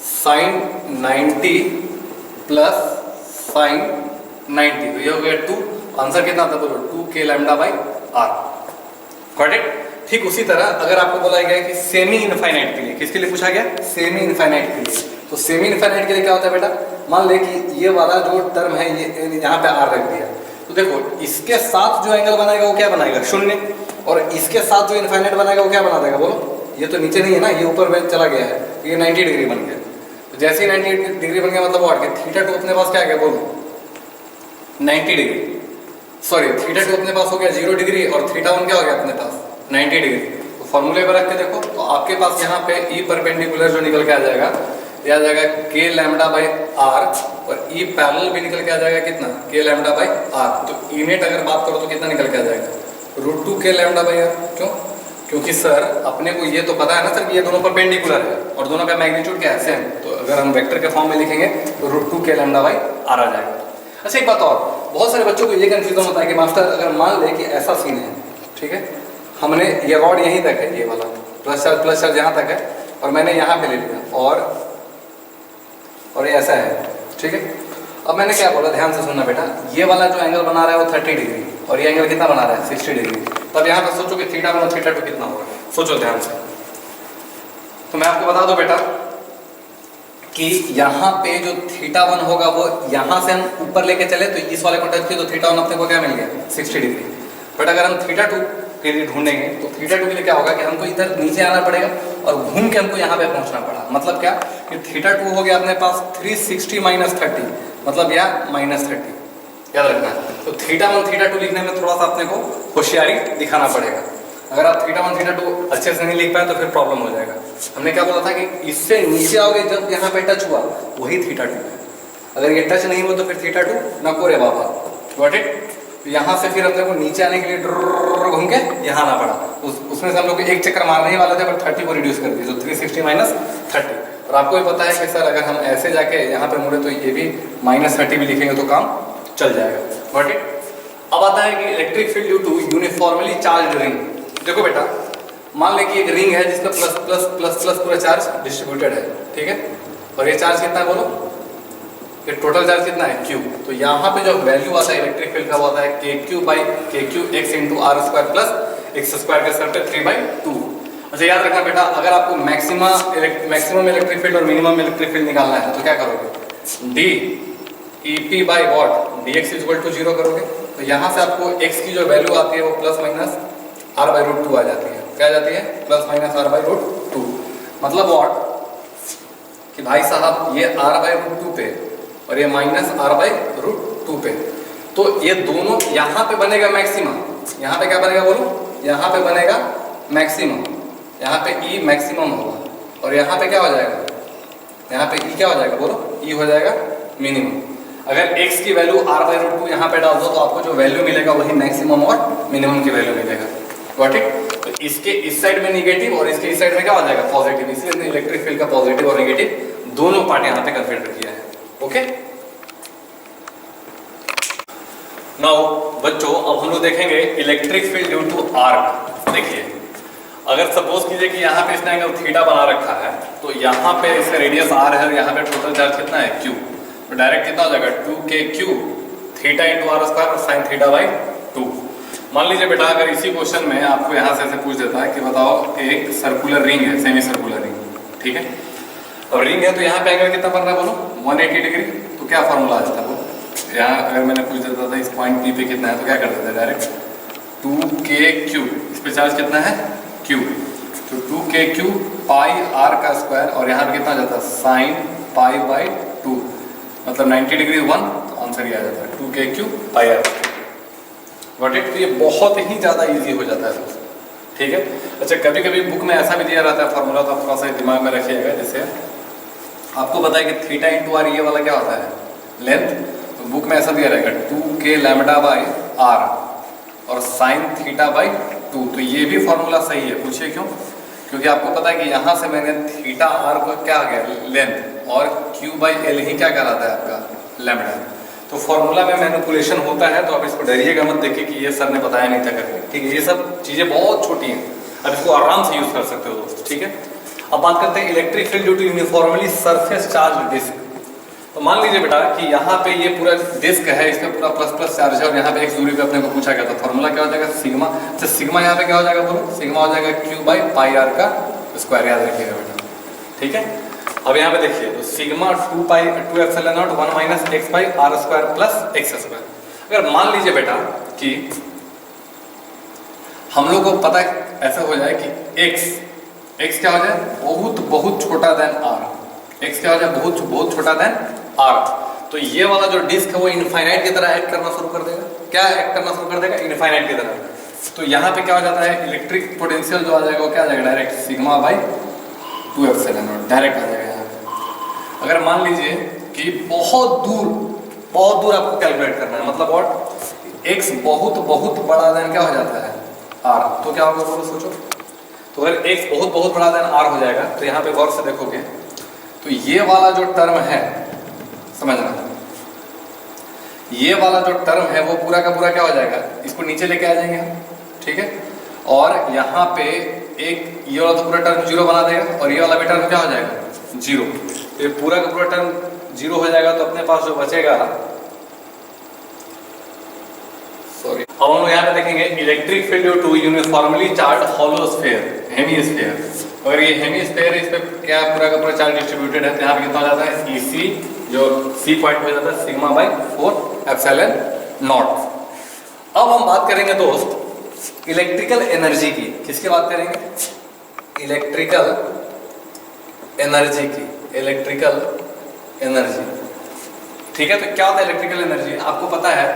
sin 90 प्लस sin 90, तो ये हो गया 2। आंसर कितना था, बोलो 2k lambda by R। Got it. ठीक उसी तरह अगर आपको बोला गया कि सेमी इनफाइनाइट के लिए, किसके लिए पूछा गया, सेमी इनफाइनाइट के लिए, तो सेमी इनफाइनाइट के लिए क्या होता है बेटा, मान ले कि ये वाला जो टर्म है ये यहाँ पे R रख दिया, तो देखो इसके साथ जो एंगल बनाएगा वो क्या बनाएगा, 0, और इसके साथ जो इनफाइनाइट बनाएगा वो क्या बना देगा, बोलो, ये तो नीचे नहीं है ना, ये ऊपर में चला गया है, तो ये 90 डिग्री बन गया। तो जैसे ही 90 डिग्री बन गया मतलब वो हट गया, θ2 अपने पास क्या आ गया, बोलो 90 डिग्री, सॉरी θ2 अपने पास हो गया 0 डिग्री, और θ1 क्या हो गया अपने पास 90 डिग्री। तो फॉर्मूले पर रख के देखो तो आपके पास यहाँ पे E परपेंडिकुलर जो निकल के आ जाएगा, ये आ जाएगा k लैम्डा बाई R, और E पैरेलल भी निकल के आ जाएगा कितना, k लैम्डा बाई R। तो E नेट अगर बात करो तो कितना निकल के आ जाएगा, √2k लैम्डा बाई R। क्यों, क्योंकि सर अपने को ये तो पता है ना सर कि ये दोनों परपेंडिकुलर है और दोनों का मैग्नीट्यूड क्या है, सेम। तो अगर हम वेक्टर के फॉर्म में लिखेंगे तो √2k लैम्डा बाई R आ जाएगा। अच्छा एक बात और, बहुत सारे बच्चों को ये कंफ्यूजन होता है कि मास्टर अगर मान ले कि ऐसा सीन है, ठीक है, हमने ये रॉड यहीं तक है, ये वाला प्लस चार्ज यहाँ तक है, और मैंने यहाँ पे ले लिया और ये ऐसा है, ठीक है। अब मैंने क्या बोला, ध्यान से सुनना बेटा, ये वाला जो एंगल बना रहा है वो 30 डिग्री, और ये एंगल कितना बना रहा है 60 डिग्री। तब यहाँ पे सोचो कि θ1 और θ2 कितना होगा, सोचो ध्यान से। तो मैं आपको बता दूं बेटा कि यहाँ पे जो θ1 होगा वो यहाँ से हम ऊपर लेके चले तो इस वाले को टच किया तो θ1 अपने को क्या मिल गया 60 डिग्री। बट अगर हम θ2 के लिए ढूंढेंगे तो θ2 के लिए क्या होगा कि हमको इधर नीचे आना पड़ेगा और घूम के हमको यहाँ पे पहुँचना पड़ा। मतलब क्या कि θ2 हो गया अपने पास 360 माइनस 30, मतलब या माइनस 30, याद रखना है। तो θ1 θ2 लिखने में थोड़ा सा अपने को होशियारी दिखाना पड़ेगा। अगर आप θ1 θ2 अच्छे से नहीं लिख पाए तो फिर प्रॉब्लम हो जाएगा। हमने क्या बोला था कि इससे नीचे आओगे जब यहाँ पे टच हुआ वही θ2 है, अगर ये टच नहीं हुआ तो फिर θ2 न कोरे बाबा। Got it. यहाँ से फिर अपने को नीचे आने के लिए घूम के यहाँ आना पड़ा, उस उसमें से हम लोग एक चक्कर मारने ही वाले थे, बट 30 को रिड्यूस कर दिए, तो 360 माइनस 30। और आपको भी पता है कि सर अगर हम ऐसे जाके यहाँ पे मुड़े तो ये भी -30 भी लिखेंगे तो काम चल जाएगा। Got it. अब आता है कि electric field due to uniformly charge ring. देखो बेटा, मान लें कि एक रिंग है जिसमें प्लस प्लस प्लस प्लस पूरा चार्ज डिस्ट्रीब्यूटेड है, ठीक है, और ये चार्ज कितना है बोलो, ये टोटल चार्ज कितना है Q। तो यहाँ पे जो वैल्यू आता है इलेक्ट्रिक फील्ड का वो आता है KQ x into r square plus x square के सर पे 3/2। अच्छा याद रखना बेटा, अगर आपको मैक्सिमम इलेक्ट्रिक फील्ड और मिनिमम इलेक्ट्रिक फील्ड निकालना है तो क्या करोगे, d EP by what dx equal to 0 करोगे। तो यहाँ से आपको x की जो वैल्यू आती है वो प्लस माइनस r/√2 आ जाती है। क्या आ जाती है, प्लस माइनस r/√2। मतलब वॉट कि भाई साहब ये r/√2 पे और ये माइनस r/√2 पे, तो ये दोनों यहाँ पे बनेगा मैक्सिमम। यहाँ पे क्या बनेगा बोलो, यहाँ पे बनेगा मैक्सिमम, यहाँ पे E मैक्सिमम होगा, और यहाँ पे क्या हो जाएगा, यहाँ पे E क्या हो जाएगा बोलो, E हो जाएगा मिनिमम। अगर x की वैल्यू r/√2 यहाँ पे डाल दो तो आपको जो वैल्यू मिलेगा वही मैक्सिमम और मिनिमम की वैल्यू मिलेगा। Got it. तो इसके इस साइड में निगेटिव और इसके इस साइड में क्या हो जाएगा, पॉजिटिव। इसलिए इलेक्ट्रिक फील्ड का पॉजिटिव और नेगेटिव दोनों पार्ट यहाँ पे कंसीडर किया है। ओके। नाउ बच्चों, अब हम लोग देखेंगे electric field due to arc. देखिए, अगर सपोज कीजिए कि यहाँ पे इसने एंगल थीटा बना रखा है, तो यहाँ पे इसका रेडियस r है और यहाँ पे टोटल चार्ज कितना है Q। तो डायरेक्ट कितना हो जाएगा 2kq theta into r square और साइन थीटा बाई 2। मान लीजिए बेटा, अगर इसी क्वेश्चन में आपको यहाँ से ऐसे पूछ देता है कि बताओ एक सर्कुलर रिंग है, सेमी सर्कुलर रिंग, ठीक है, और रिंग है तो यहाँ पे एंगल कितना बन रहा है बोलो, 180 डिग्री। तो क्या फॉर्मूला आ जाता है बोलो, यहाँ अगर मैंने पूछ देता था इस पॉइंट P पे कितना है तो क्या कर देते हैं डायरेक्ट 2kq, इस पे चार्ज कितना है Q, तो 2kq पाई r का स्क्वायर, और यहाँ पे कितना आ जाता है साइन पाई बाई 2, मतलब 90 डिग्री 1, तो आंसर ये आ जाता है 2kq pi r। Got it. तो ये बहुत ही ज़्यादा इजी हो जाता है दोस्तों, ठीक है। अच्छा, कभी कभी बुक में ऐसा भी दिया रहता है फॉर्मूला, तो आप थोड़ा सा दिमाग में रखिएगा। जैसे आपको पता है कि थीटा इंटू आर ये वाला क्या होता है लेंथ, तो बुक में ऐसा दिया रहेगा 2k लैम्डा बाई r और साइन थीटा बाई 2। तो ये भी फॉर्मूला सही है। पूछिए क्यों, क्योंकि आपको पता है कि यहाँ से मैंने थीटा r को क्या आ गया लेंथ, और q बाई एल ही क्या कहलाता है आपका लैम्डा। तो फॉर्मूला में मैनिपुलेशन होता है, तो आप इसको डरिएगा मत, देखिए कि ये सर ने बताया नहीं था करके, ठीक है। ये सब चीज़ें बहुत छोटी हैं, अब इसको आराम से यूज़ कर सकते हो दोस्त, ठीक है। अब बात करते हैं electric field due to uniformly surface charge disc. तो मान लीजिए बेटा कि यहाँ पे ये पूरा डिस्क है, इसमें पूरा प्लस प्लस चार्ज है, और यहाँ पे x दूरी पे अपने को पूछा गया था, फॉर्मूला क्या हो जाएगा सिग्मा। अच्छा, सिग्मा यहाँ पे क्या हो जाएगा बोलो, सिग्मा हो जाएगा Q बाई पाई r का स्क्वायर, याद रखिएगा बेटा, ठीक है। अब यहाँ पे देखिए, तो sigma 2 epsilon naught 1 minus x by r square plus x square. अगर मान लीजिए बेटा कि हम लोग को पता ऐसा हो जाए कि x क्या हो जाए बहुत बहुत छोटा देन r, x क्या हो जाए बहुत बहुत छोटा देन r, तो ये वाला जो डिस्क है वो इनफाइनाइट की तरह एक्ट करना शुरू कर देगा। क्या एक्ट करना शुरू कर देगा, इनफाइनाइट की तरह। तो यहाँ पे क्या हो जाता है, इलेक्ट्रिक पोटेंशियल जो आ जाएगा वो क्या आ जाएगा direct sigma by 2 epsilon nought direct आ जाएगा यहाँ पे। अगर मान लीजिए कि बहुत दूर आपको कैलकुलेट करना है, मतलब व्हाट x बहुत बहुत बड़ा देन क्या हो जाता है r, तो क्या होगा बोलो सोचो। तो अगर x बहुत बहुत बड़ा देन r हो जाएगा, तो यहाँ पे गौर से देखोगे तो ये वाला जो टर्म है, समझना, ये वाला जो टर्म है वो पूरा का पूरा क्या हो जाएगा, इसको नीचे लेके आ जाएंगे हम, ठीक है। और यहाँ पे एक ये वाला तो पूरा टर्म 0 बना देगा, और ये वाला भी टर्म क्या हो जाएगा 0। तो ये पूरा का पूरा टर्म 0 हो जाएगा, तो अपने पास जो बचेगा, सॉरी, अब हम लोग यहाँ पे देखेंगे electric field due to uniformly charge hollow sphere, hemisphere. अगर ये हेमीस्फीयर है, इस पे क्या पूरा का पूरा चार्ज डिस्ट्रीब्यूटेड है, तो यहाँ पे कितना हो जाता है EC, जो C पॉइंट हो जाता है सिग्मा बाई 4 एप्सिलॉन नॉट। अब हम बात करेंगे दोस्त इलेक्ट्रिकल एनर्जी की। किसकी बात करेंगे, इलेक्ट्रिकल एनर्जी की, इलेक्ट्रिकल एनर्जी, ठीक है। तो क्या होता है इलेक्ट्रिकल एनर्जी, आपको पता है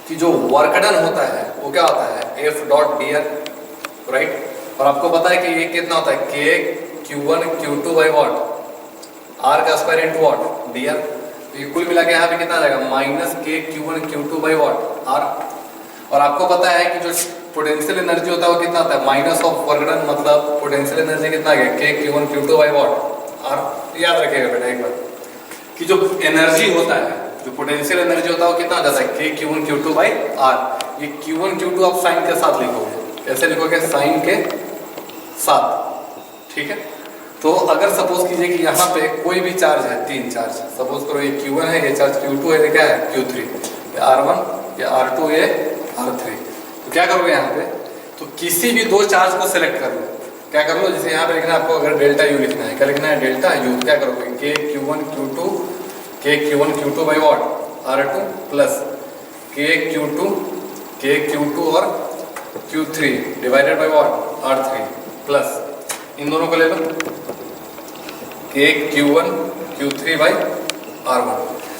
कि जो वर्क डन होता है वो क्या होता है F डॉट dr, राइट। और आपको पता है कि ये कितना होता है K Q1 Q2 by what r का स्क्वायर इंटू वॉट dr। तो ये कुल मिला के यहाँ पे कितना आ जाएगा minus K Q1 Q2 by what r। और आपको पता है कि जो पोटेंशियल एनर्जी होता है वो कितना आता है, माइनस ऑफ वर्क डन, मतलब पोटेंशियल एनर्जी कितना आ गया, के Q1 Q2 by what are. याद रखिएगा बेटा एक बार कि जो एनर्जी होता है, जो पोटेंशियल एनर्जी होता है वो कितना आ जाता है, के Q1 Q2 बाई आर। ये Q1 Q2 आप साइन के साथ लिखोगे, कैसे लिखोगे, साइन के साथ, ठीक है। तो अगर सपोज कीजिए कि यहाँ पे कोई भी चार्ज है, तीन चार्ज, सपोज करो ये Q1 है, ये चार्ज Q2 है, ये क्या है Q3, ये R1, ये R2, ये R3। तो क्या करोगे यहाँ पे, तो किसी भी दो चार्ज को सिलेक्ट कर लो, क्या कर लो, जैसे यहाँ पे लिखना है आपको, अगर डेल्टा यू लिखना है, क्या लिखना है, डेल्टा यू। क्या करोगे, के Q1 Q2 by what R2 plus के Q2 और Q3 divided by what R3 plus इन दोनों को ले लो, के Q1 Q3 बाई R1।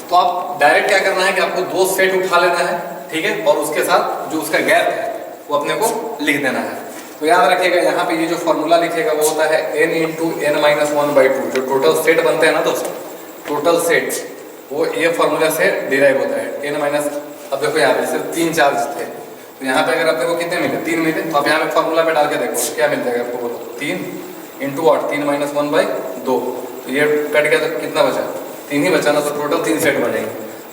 तो आप डायरेक्ट क्या करना है कि आपको दो सेट उठा लेना है, ठीक है, और उसके साथ जो उसका गैप है वो अपने को लिख देना है। तो याद रखिएगा यहाँ पे ये जो फॉर्मूला लिखिएगा वो होता है n इंटू n माइनस 1/2। जो टोटल सेट बनते हैं ना दोस्तों, टोटल सेट वो ये फॉर्मूला से डिराइव होता है, n माइनस। अब देखो यहाँ पे जैसे तीन चार्ज थे, तो यहाँ पे अगर अपने को कितने मिले, तीन मिले, तो आप यहाँ पे फॉर्मूला पे डाल के देखो क्या मिल जाएगा आपको, बोलो, 3 इंटू वॉट, 3 माइनस 1/2। तो ये कट गया तो कितना बचा, 3 ही बचा ना, तो टोटल 3 सेट बनेंगे।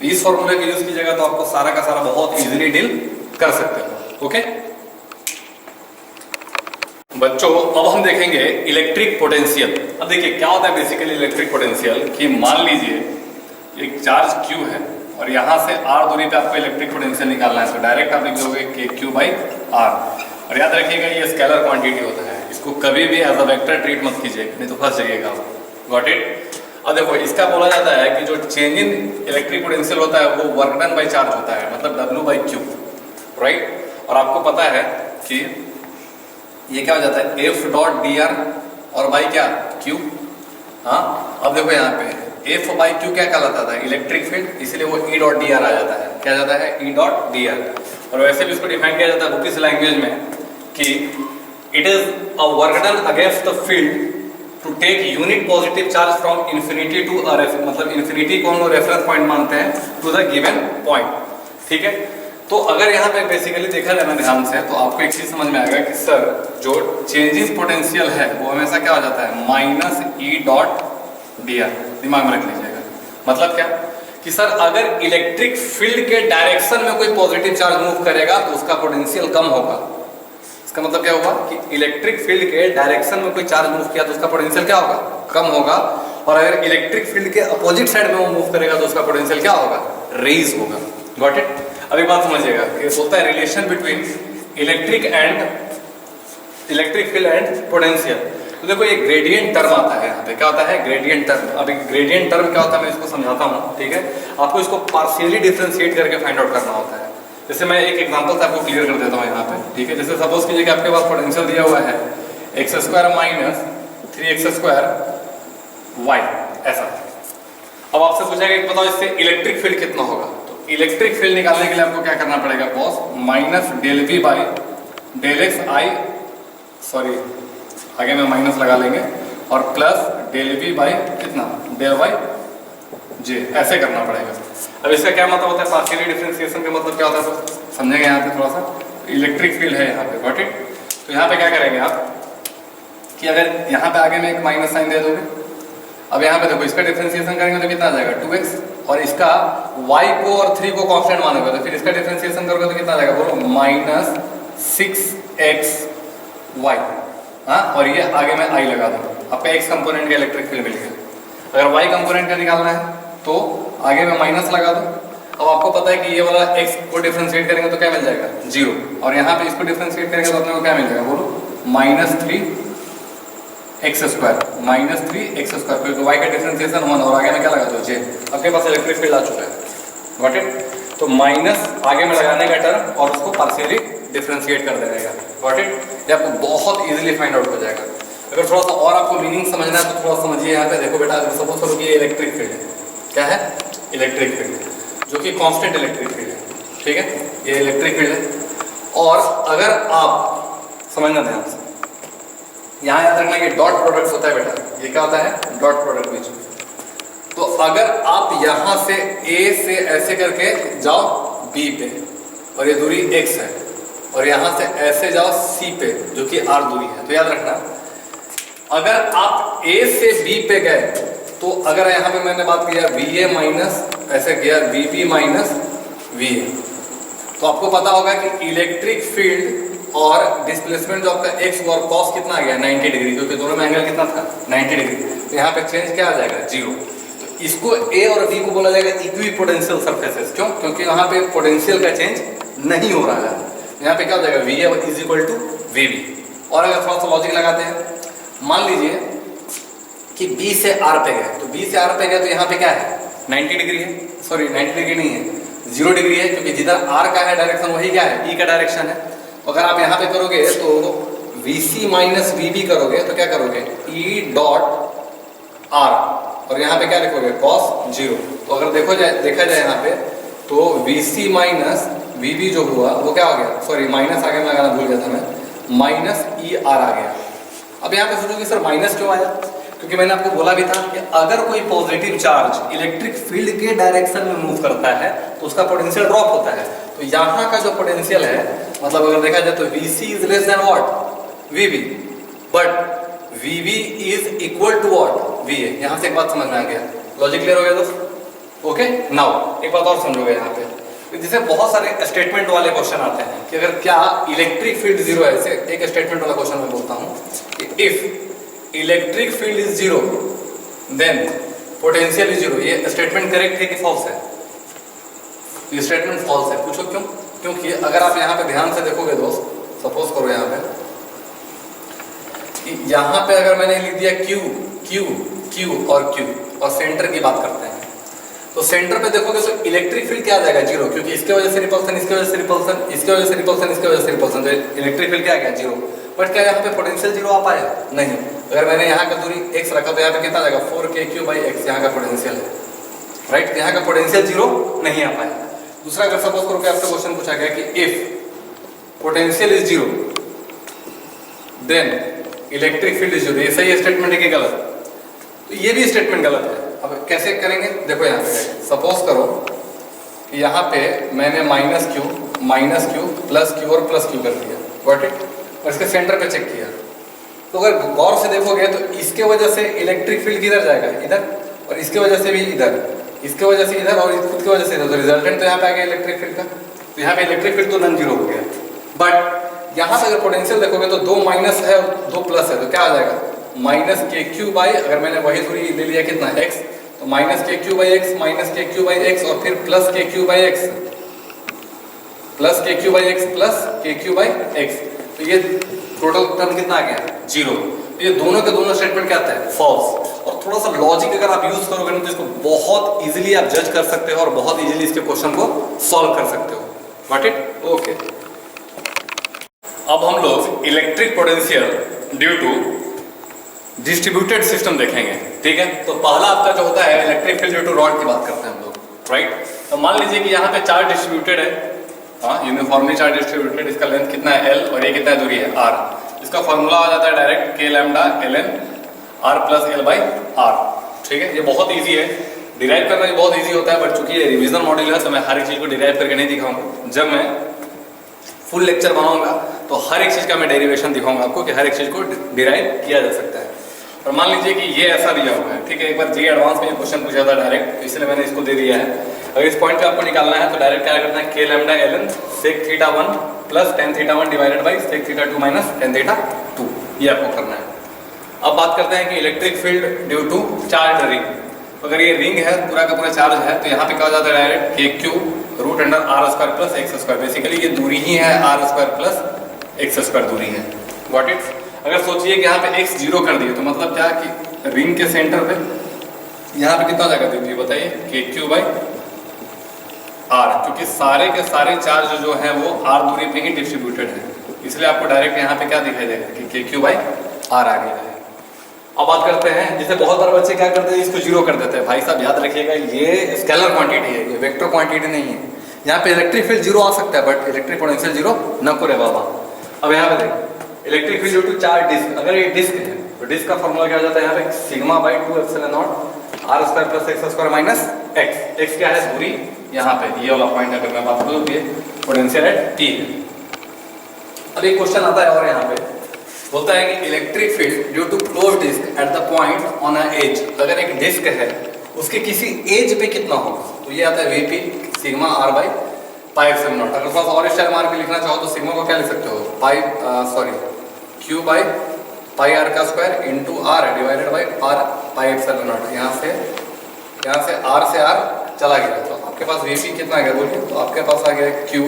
इस फॉर्मूले का यूज कीजिएगा तो आपको सारा का सारा बहुत इजीली डील कर सकते हो। ओके बच्चों, अब हम देखेंगे इलेक्ट्रिक पोटेंशियल। अब देखिए क्या होता है बेसिकली इलेक्ट्रिक पोटेंशियल, कि मान लीजिए एक चार्ज Q है और यहाँ से R दूरी पे आपको इलेक्ट्रिक पोटेंशियल निकालना है, तो डायरेक्ट आप लिख दोगे के Q बाई R। और याद रखिएगा ये स्केलर क्वांटिटी होता है, इसको कभी भी एज अ वेक्टर ट्रीट मत कीजिएगा, नहीं तो फंस जाइएगा आप। Got it. अब देखो इसका बोला जाता है कि जो चेंज इन इलेक्ट्रिक पोटेंशियल होता है वो वर्क डन बाई चार्ज होता है, मतलब W/Q, राइट। और आपको पता है कि ये क्या हो जाता है, F डॉट dr और बाई क्या Q। हाँ, अब देखो यहाँ पे F/Q क्या कहलाता था, इलेक्ट्रिक फील्ड, इसलिए वो E डॉट dr आ जाता है। क्या जाता है, E डॉट dr। और वैसे भी इसको डिफाइन किया जाता है बुकिश लैंग्वेज में कि it is a work done against the field to take unit positive charge from infinity to a, मतलब इन्फिनिटी को हम लोग रेफरेंस पॉइंट मानते हैं, टू द गिवन पॉइंट, ठीक है। तो अगर यहाँ पे बेसिकली देखा जाए ना ध्यान से, तो आपको एक चीज समझ में आएगा कि सर जो चेंजेस पोटेंशियल है वो हमेशा क्या हो जाता है, माइनस E डॉट dr। दिमाग में रख लीजिएगा। मतलब क्या कि सर अगर इलेक्ट्रिक फील्ड के डायरेक्शन में कोई पॉजिटिव चार्ज मूव करेगा तो उसका पोटेंशियल कम होगा। इसका मतलब क्या होगा कि इलेक्ट्रिक फील्ड के डायरेक्शन में कोई चार्ज मूव किया तो उसका पोटेंशियल क्या होगा, कम होगा। और अगर इलेक्ट्रिक फील्ड के अपोजिट साइड में वो मूव करेगा तो उसका पोटेंशियल क्या होगा, रेज होगा। Got it. अब एक बात समझिएगा कि होता है relation between electric field and potential. तो देखो ये ग्रेडियंट टर्म आता है यहाँ पे, क्या होता है, ग्रेडियंट टर्म। अब ग्रेडियंट टर्म क्या होता है मैं इसको समझाता हूँ, ठीक है। आपको इसको पार्शियली डिफरेंशिएट करके फाइंड आउट करना होता है। जैसे मैं एक एग्जांपल से आपको क्लियर कर देता हूँ यहाँ पे, ठीक है। जैसे सपोज कीजिए कि आपके पास पोटेंशियल दिया हुआ है x² माइनस 3x² y, ऐसा। अब आपसे पूछेगा कि बताओ इससे इलेक्ट्रिक फील्ड कितना होगा। तो इलेक्ट्रिक फील्ड निकालने के लिए आपको क्या करना पड़ेगा boss, minus del v by del x i, sorry आगे में माइनस लगा लेंगे, और प्लस डेल v बाई कितना, डेल y j, ऐसे करना पड़ेगा। अब इसका क्या मतलब होता है, पार्शियली डिफरेंशिएशन का मतलब क्या होता है, तो समझेंगे यहाँ पे थोड़ा सा। इलेक्ट्रिक फील्ड है यहाँ पे, गॉट इट। तो यहाँ पे क्या करेंगे आप कि अगर यहाँ पे आगे में एक माइनस साइन दे दोगे, अब यहाँ पे देखो इसका डिफरेंशिएशन करेंगे तो कितना आ जाएगा 2x, और इसका y को और 3 को कांस्टेंट मानोगे तो फिर इसका डिफरेंशिएशन करोगे तो कितना आ जाएगा, बोलो, माइनस 6xy। हाँ, और ये आगे में i लगा दो, आपका x कंपोनेंट का इलेक्ट्रिक फील्ड मिल गया। अगर y कंपोनेंट का निकालना है तो आगे में माइनस लगा दो। अब आपको पता है कि ये वाला x को डिफरेंशिएट करेंगे तो क्या मिल जाएगा, 0, और यहाँ पे इसको डिफरेंशिएट करेंगे तो अपने को क्या मिल जाएगा, बोलो, माइनस 3x², माइनस 3x², क्योंकि y का डिफरेंशिएशन 1 और आगे में क्या लगा दो, j। आपके पास इलेक्ट्रिक फील्ड आ चुका है, गॉट इट। तो माइनस आगे में लगाने का टर्म और उसको पार्शियली डिफरेंशिएट कर देगा, गॉट इट। ये आपको बहुत इजीली फाइंड आउट हो जाएगा। अगर थोड़ा सा और आपको मीनिंग समझना है तो थोड़ा समझिए यहाँ पे। देखो बेटा, अगर सपोज करो कि ये इलेक्ट्रिक फील्ड है, क्या है, इलेक्ट्रिक फील्ड, जो कि कांस्टेंट इलेक्ट्रिक फील्ड है, ठीक है, ये इलेक्ट्रिक फील्ड है। और अगर आप समझना ध्यान से, यहाँ याद रखना कि डॉट प्रोडक्ट होता है बेटा, ये क्या होता है, डॉट प्रोडक्ट बीच में। तो अगर आप यहाँ से A से ऐसे करके जाओ B पे, और ये दूरी x है, और यहाँ से ऐसे जाओ C पे जो कि R दूरी है। तो याद रखना अगर आप A से B पे गए तो अगर यहाँ पे मैंने बात किया VA माइनस ऐसे किया VB माइनस VA, तो आपको पता होगा कि इलेक्ट्रिक फील्ड और डिस्प्लेसमेंट जो आपका x और cos कितना आ गया 90 डिग्री, क्योंकि दोनों में एंगल कितना था 90 डिग्री। तो यहाँ पे चेंज क्या आ जाएगा 0। तो इसको A और B को बोला जाएगा इक्विपोटेंशियल सरफेसेस। क्यों? क्योंकि यहाँ पे पोटेंशियल का चेंज नहीं हो रहा है। यहाँ पे क्या हो जाएगा VA is equal to VB। और अगर थोड़ा सा लॉजिक लगाते हैं, मान लीजिए कि B से R पे गए, तो B से R पे गए तो यहाँ पे क्या है 90 डिग्री है, सॉरी 90 डिग्री नहीं है 0 डिग्री है, क्योंकि जिधर R का है डायरेक्शन वही क्या है E का डायरेक्शन है। अगर आप यहाँ पे करोगे तो VC माइनस VB करोगे तो क्या करोगे E डॉट R और यहाँ पे क्या लिखोगे cos 0। तो अगर देखा जाए यहाँ पे तो VC माइनस VB जो हुआ वो क्या हो गया, सॉरी माइनस आगे में लगाना भूल गया था मैं, माइनस ER आ गया। अब यहाँ पे सोचो कि सर माइनस क्यों आया, क्योंकि मैंने आपको बोला भी था कि अगर कोई पॉजिटिव चार्ज इलेक्ट्रिक फील्ड के डायरेक्शन में मूव करता है तो उसका पोटेंशियल ड्रॉप होता है। तो यहाँ का जो पोटेंशियल है, मतलब अगर देखा जाए तो VC is less than what VB, but VB is equal to what VA। यहाँ से एक बात समझ में आ गया, लॉजिक क्लियर हो गया दोस्त? ओके, नाउ एक बात और समझोगे यहाँ पे, जैसे बहुत सारे स्टेटमेंट वाले क्वेश्चन आते हैं कि अगर क्या इलेक्ट्रिक फील्ड जीरो है, ऐसे एक स्टेटमेंट वाला क्वेश्चन मैं बोलता हूँ कि if electric field is zero then potential is zero. ये स्टेटमेंट करेक्ट है कि फॉल्स है? ये स्टेटमेंट फॉल्स है। पूछो क्यों? क्योंकि अगर आप यहाँ पे ध्यान से देखोगे दोस्त, सपोज करो यहाँ पे कि यहाँ पे अगर मैंने लिख दिया Q Q Q और Q और सेंटर की बात करते हैं, तो सेंटर पे देखोगे तो इलेक्ट्रिक फील्ड क्या आ जाएगा जीरो, क्योंकि इसके वजह से रिपल्सन, इसके वजह से रिपल्सन, इसके वजह से रिपल्सन, इसके वजह से रिपल्सन, तो इलेक्ट्रिक फील्ड क्या आ गया जीरो। बट क्या यहाँ पे पोटेंशियल जीरो आ पाया? नहीं। अगर मैंने यहाँ का दूरी x रखा तो यहाँ पे कितना आ जाएगा 4kq/x, यहाँ का पोटेंशियल है, राइट। यहाँ का पोटेंशियल जीरो नहीं आ पाया। दूसरा अगर सपोज करो कि आपसे क्वेश्चन पूछा गया कि if potential is zero then electric field is zero, ये सही स्टेटमेंट है कि गलत? तो ये भी स्टेटमेंट गलत है। अब कैसे करेंगे, देखो यहाँ पे सपोज करो कि यहाँ पे मैंने माइनस क्यू प्लस क्यू और प्लस क्यू कर दिया, गॉट इट, और इसके सेंटर पे चेक किया। तो अगर गौर से देखोगे तो इसके वजह से इलेक्ट्रिक फील्ड किधर जाएगा, इधर, और इसके वजह से भी इधर, इसके वजह से इधर, और खुद की वजह से इधर। तो रिजल्टेंट तो यहाँ पे आ गया इलेक्ट्रिक फील्ड का, तो यहाँ पे इलेक्ट्रिक फील्ड तो नॉन जीरो हो गया। बट यहाँ पे अगर पोटेंशियल देखोगे तो 2 माइनस है और 2 प्लस है, तो क्या आ जाएगा माइनस KQ बाई, अगर मैंने वही दूरी ले लिया कितना x, तो माइनस KQ/x माइनस KQ/x और फिर plus KQ/x plus KQ/x plus KQ/x, तो ये टोटल टर्म कितना आ गया जीरो। तो ये दोनों के दोनों स्टेटमेंट क्या आता है फॉल्स। और थोड़ा सा लॉजिक अगर आप यूज करोगे ना तो इसको बहुत इजीली आप जज कर सकते हो और बहुत इजीली इसके क्वेश्चन को सॉल्व कर सकते हो, गॉट इट? ओके, अब हम लोग electric potential due to distributed system देखेंगे, ठीक है। तो पहला आपका जो होता है electric field due to rod की बात करते हैं हम लोग, राइट। तो मान लीजिए कि यहाँ पे चार्ज डिस्ट्रीब्यूटेड है, हाँ यूनिफॉर्मली चार्ज डिस्ट्रीब्यूटेड, इसका लेंथ कितना है L और ये कितना दूरी है R। इसका फॉर्मूला आ जाता है direct K lambda ln R plus L/R, ठीक है। ये बहुत ईजी है, डिराइव करना भी बहुत ईजी होता है, बट चूंकि ये रिविजन मॉड्यूल है तो मैं हर एक चीज़ को डिराइव करके नहीं दिखाऊंगा। जब मैं फुल लेक्चर बनाऊंगा तो हर एक चीज़ का मैं डेरिवेशन दिखाऊंगा आपको कि हर एक चीज़ को डिराइव किया जा सकता है। और मान लीजिए कि ये ऐसा दिया हुआ है, ठीक है। एक बार जी एडवांस में ये क्वेश्चन पूछा था डायरेक्ट, तो इसलिए मैंने इसको दे दिया है। अगर इस पॉइंट पे आपको निकालना है तो डायरेक्ट क्या करना है K lambda ln sec θ1 plus tan θ1 divided by sec θ2 minus tan θ2, ये आपको करना है। अब बात करते हैं कि electric field due to charge ring. अगर ये रिंग है पूरा का पूरा चार्ज है तो यहाँ पे क्या हो जाता है direct KQ root under R² plus x²। Basically ये दूरी ही है R² प्लस x² दूरी है, व्हाट इट। अगर सोचिए कि यहाँ पे x 0 कर दिए तो मतलब क्या कि रिंग के सेंटर पे यहाँ पे कितना हो जाएगा दीजिए बताइए KQ/R, क्योंकि सारे के सारे चार्ज जो है वो R दूरी पे ही डिस्ट्रीब्यूटेड है, इसलिए आपको डायरेक्ट यहाँ पे क्या दिखाई देगा कि KQ/R आ गया है। अब बात करते हैं, जैसे बहुत बार बच्चे क्या करते हैं इसको 0 कर देते हैं। भाई साहब याद रखिएगा ये स्केलर क्वांटिटी है, ये वेक्टर क्वांटिटी नहीं है। यहाँ पे इलेक्ट्रिक फील्ड 0 आ सकता है बट इलेक्ट्रिक पोटेंशियल 0 न करे बाबा। अब यहाँ पे देखिए electric field due to charge disc, अगर ये डिस्क है तो डिस्क का फॉर्मूला क्या हो जाता है यहाँ पे σ/2 ε0 R² plus x² minus x क्या है दूरी, यहाँ पे ये वाला पॉइंट अगर मैं बात करूँ ये पोटेंशियल है T है, अब एक क्वेश्चन आता है और यहाँ पे बोलता है कि electric field due to close disc at the point on a edge, अगर एक डिस्क है उसके किसी एज पे कितना होगा, तो ये आता है VP sigma r by pi epsilon naught. अगर थोड़ा सा और स्टाइल मार के लिखना चाहो तो सिग्मा को क्या लिख सकते हो, क्यू बाई पाई आर का square into r divided by r pi epsilon naught. यहाँ से आर से आर चला गया तो आपके पास वीपी कितना आ गया बोलिए, तो आपके पास आ गया क्यू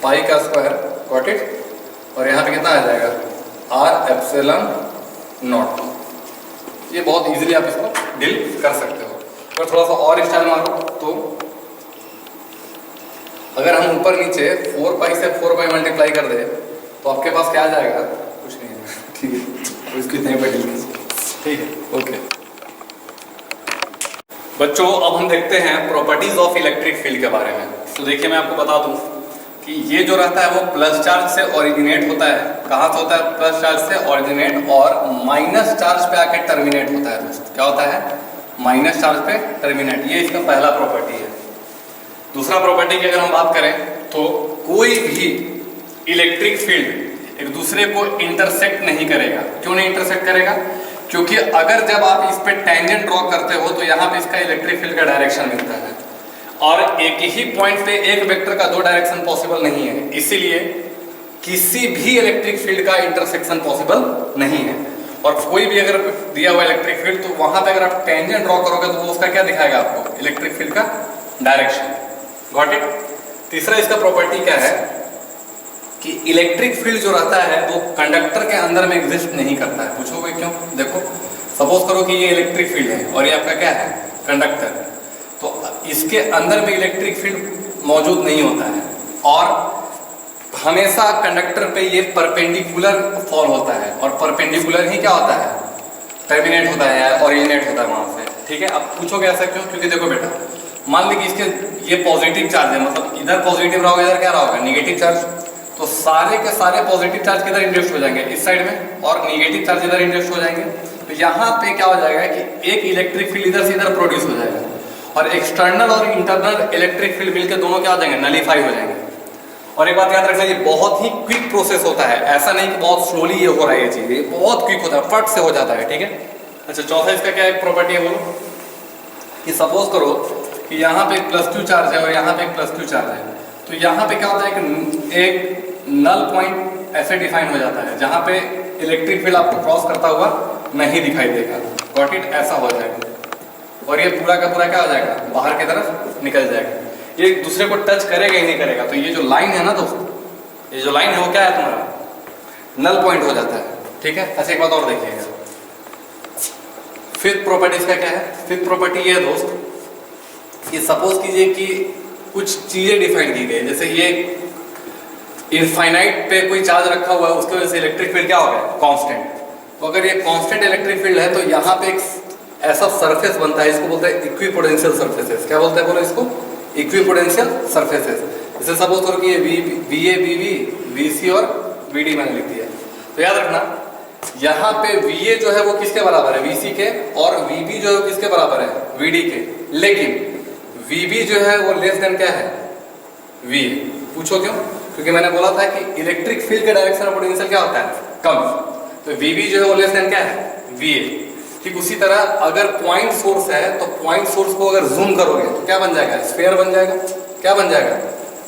पाई का स्क्वायर, गॉट इट, और यहाँ पे कितना आ जाएगा आर एप्सिलॉन नॉट। ये बहुत इजीली आप इसको डील कर सकते हो। अगर थोड़ा सा और स्टाइल मारो तो अगर हम ऊपर नीचे 4 पाई से 4 पाई मल्टीप्लाई कर दे तो आपके पास क्या आ जाएगा, कुछ नहीं है, ठीक है, तो इसको इतने पे डील कीजिए, ठीक है, ओके। बच्चों अब हम देखते हैं प्रॉपर्टीज ऑफ इलेक्ट्रिक फील्ड के बारे में। तो देखिए मैं आपको बता दूं कि ये जो रहता है वो प्लस चार्ज से ओरिजिनेट होता है। कहाँ से होता है, प्लस चार्ज से ओरिजिनेट और माइनस चार्ज पे आके टर्मिनेट होता है। दोस्तों क्या होता है, माइनस चार्ज पे टर्मिनेट, ये इसका पहला प्रॉपर्टी है। दूसरा प्रॉपर्टी की अगर हम बात करें तो कोई भी इलेक्ट्रिक फील्ड एक दूसरे को इंटरसेक्ट नहीं करेगा। क्यों नहीं इंटरसेक्ट करेगा, क्योंकि अगर जब आप इस पे टेंजेंट ड्रॉ करते हो तो यहाँ पे इसका इलेक्ट्रिक फील्ड का डायरेक्शन मिलता है और एक ही पॉइंट पे एक वेक्टर का दो डायरेक्शन पॉसिबल नहीं है, इसीलिए किसी भी इलेक्ट्रिक फील्ड का इंटरसेक्शन पॉसिबल नहीं है। और कोई भी अगर दिया हुआ इलेक्ट्रिक फील्ड तो वहां पे अगर आप टेंजेंट ड्रॉ करोगे तो वो उसका क्या दिखाएगा आपको, इलेक्ट्रिक फील्ड का डायरेक्शन, गॉट इट। तीसरा इसका प्रॉपर्टी क्या है कि इलेक्ट्रिक फील्ड जो रहता है वो कंडक्टर के अंदर में एग्जिस्ट नहीं करता है। पूछोगे क्यों, देखो सपोज करो कि ये इलेक्ट्रिक फील्ड है और ये आपका क्या है, कंडक्टर, तो इसके अंदर में इलेक्ट्रिक फील्ड मौजूद नहीं होता है और हमेशा कंडक्टर पे ये परपेंडिकुलर फॉल होता है और परपेंडिकुलर ही क्या होता है, टर्मिनेट होता है या ओरिजिनेट होता है वहां से, ठीक है। अब पूछोगे ऐसा क्यों, क्योंकि देखो बेटा मान ली कि इसके ये पॉजिटिव चार्ज है, मतलब इधर पॉजिटिव रहा होगा, इधर क्या रहा होगा, निगेटिव चार्ज, तो सारे के सारे पॉजिटिव चार्ज किधर इंड्यूस हो जाएंगे, इस साइड में, और निगेटिव चार्ज इधर इंड्यूस हो जाएंगे। तो यहाँ पे क्या हो जाएगा कि एक इलेक्ट्रिक फील्ड इधर से इधर प्रोड्यूस हो जाएगा और एक्सटर्नल और इंटरनल इलेक्ट्रिक फील्ड मिलकर दोनों क्या हो जाएंगे, नलीफाई हो जाएंगे। और एक बात याद रखना, ये बहुत ही क्विक प्रोसेस होता है, ऐसा नहीं कि बहुत स्लोली ये हो रहा है, ये चीज ये बहुत क्विक होता है, फट से हो जाता है, ठीक है। अच्छा चौथा इसका क्या एक प्रॉपर्टी है बोलो, कि सपोज करो कि यहाँ पे +2 चार्ज है और यहाँ पे +2 चार्ज है, तो यहाँ पे क्या होता है कि एक नल पॉइंट ऐसे डिफाइन हो जाता है जहाँ पे इलेक्ट्रिक फील्ड आपको क्रॉस करता हुआ नहीं दिखाई देगा, गॉट इट, ऐसा हो जाएगा और ये पूरा का पूरा क्या हो जाएगा, बाहर की तरफ निकल जाएगा, ये एक दूसरे को टच करेगा ही नहीं करेगा। तो ये जो लाइन है ना दोस्तों, ये जो लाइन है वो क्या है तुम्हारा, नल पॉइंट हो जाता है, ठीक है। अच्छा एक बात और देखिएगा, फिफ्थ प्रॉपर्टी इसका क्या है, फिफ्थ प्रॉपर्टी ये है दोस्त कि सपोज कीजिए कि कुछ चीजें डिफाइन की गई, जैसे ये इनफाइनाइट पे कोई चार्ज रखा हुआ है, उसकी वजह से इलेक्ट्रिक फील्ड क्या हो गया, कांस्टेंट। तो अगर ये कांस्टेंट इलेक्ट्रिक फील्ड है तो यहाँ पे एक ऐसा सरफेस बनता है, इसको बोलते हैं इक्विपोटेंशियल सरफेसेस। क्या बोलते हैं बोलो इसको, इक्विपोटेंशियल सरफेसेस। जैसे सपोज करो कि ये VA BB VC और VD मैंने लिख दिया, तो याद रखना यहाँ पे VA जो है वो किसके बराबर है, VC के, और VB जो है वो किसके बराबर है, VD के, लेकिन VB जो है वो लेस देन क्या है, VA। पूछो क्यों, क्योंकि मैंने बोला था कि इलेक्ट्रिक फील्ड के डायरेक्शन ऑफ पोटेंशियल क्या होता है, कम, तो VB जो है वो लेस देन क्या है, VA। ठीक उसी तरह अगर पॉइंट सोर्स है तो पॉइंट सोर्स को अगर जूम करोगे तो क्या बन जाएगा, स्फीयर बन जाएगा, क्या बन जाएगा,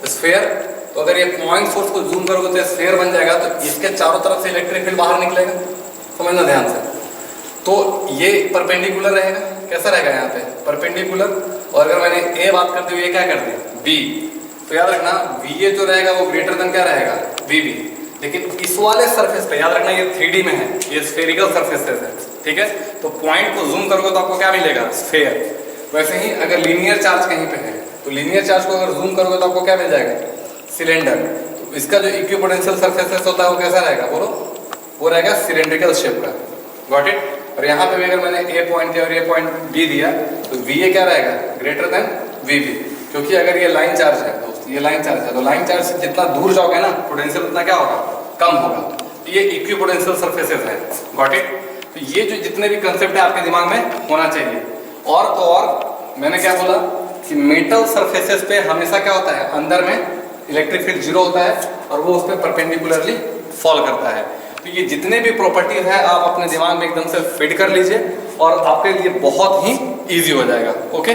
स्फीयर। तो अगर ये पॉइंट सोर्स को जूम करोगे तो स्फीयर बन जाएगा, तो इसके चारों तरफ से इलेक्ट्रिक फील्ड बाहर निकलेगा, समझना ध्यान से। तो ये परपेंडिकुलर रहेगा, कैसा रहेगा यहाँ पे, परपेंडिकुलर। और अगर मैंने A बात करते हुए क्या कर दी, B, तो याद रखना VA जो रहेगा वो ग्रेटर देन क्या रहेगा, VB। लेकिन इस वाले सरफेस पे याद रखना ये 3D में है, ये स्फेरिकल सरफेसेस है, ठीक है। तो पॉइंट को जूम करोगे तो आपको क्या मिलेगा, स्फेयर। वैसे ही अगर लीनियर चार्ज कहीं पे है तो लीनियर चार्ज को अगर जूम करोगे तो आपको क्या मिल जाएगा, सिलेंडर। तो इसका जो इक्विपोटेंशियल सरफेसेस होता है वो कैसा रहेगा बोलो, वो रहेगा सिलेंड्रिकल शेप का, गॉट इट। और यहाँ पे भी अगर मैंने A पॉइंट दिया और A पॉइंट B दिया तो VA क्या रहेगा, ग्रेटर देन VB, क्योंकि अगर ये लाइन चार्ज है दोस्त, ये लाइन चार्ज है, तो लाइन चार्ज से जितना दूर जाओगे ना पोटेंशियल उतना क्या होगा, कम होगा। तो ये इक्विपोटेंशियल सरफेसेस है, गॉट इट। तो ये जो जितने भी कंसेप्ट है आपके दिमाग में होना चाहिए। और तो और मैंने क्या बोला कि मेटल सरफेसेस पे हमेशा क्या होता है, अंदर में इलेक्ट्रिक फील्ड जीरो होता है और वो उस पर परपेंडिकुलरली फॉल करता है। तो ये जितने भी प्रॉपर्टीज है आप अपने दिमाग में एकदम से फिट कर लीजिए और आपके लिए बहुत ही ईजी हो जाएगा। ओके।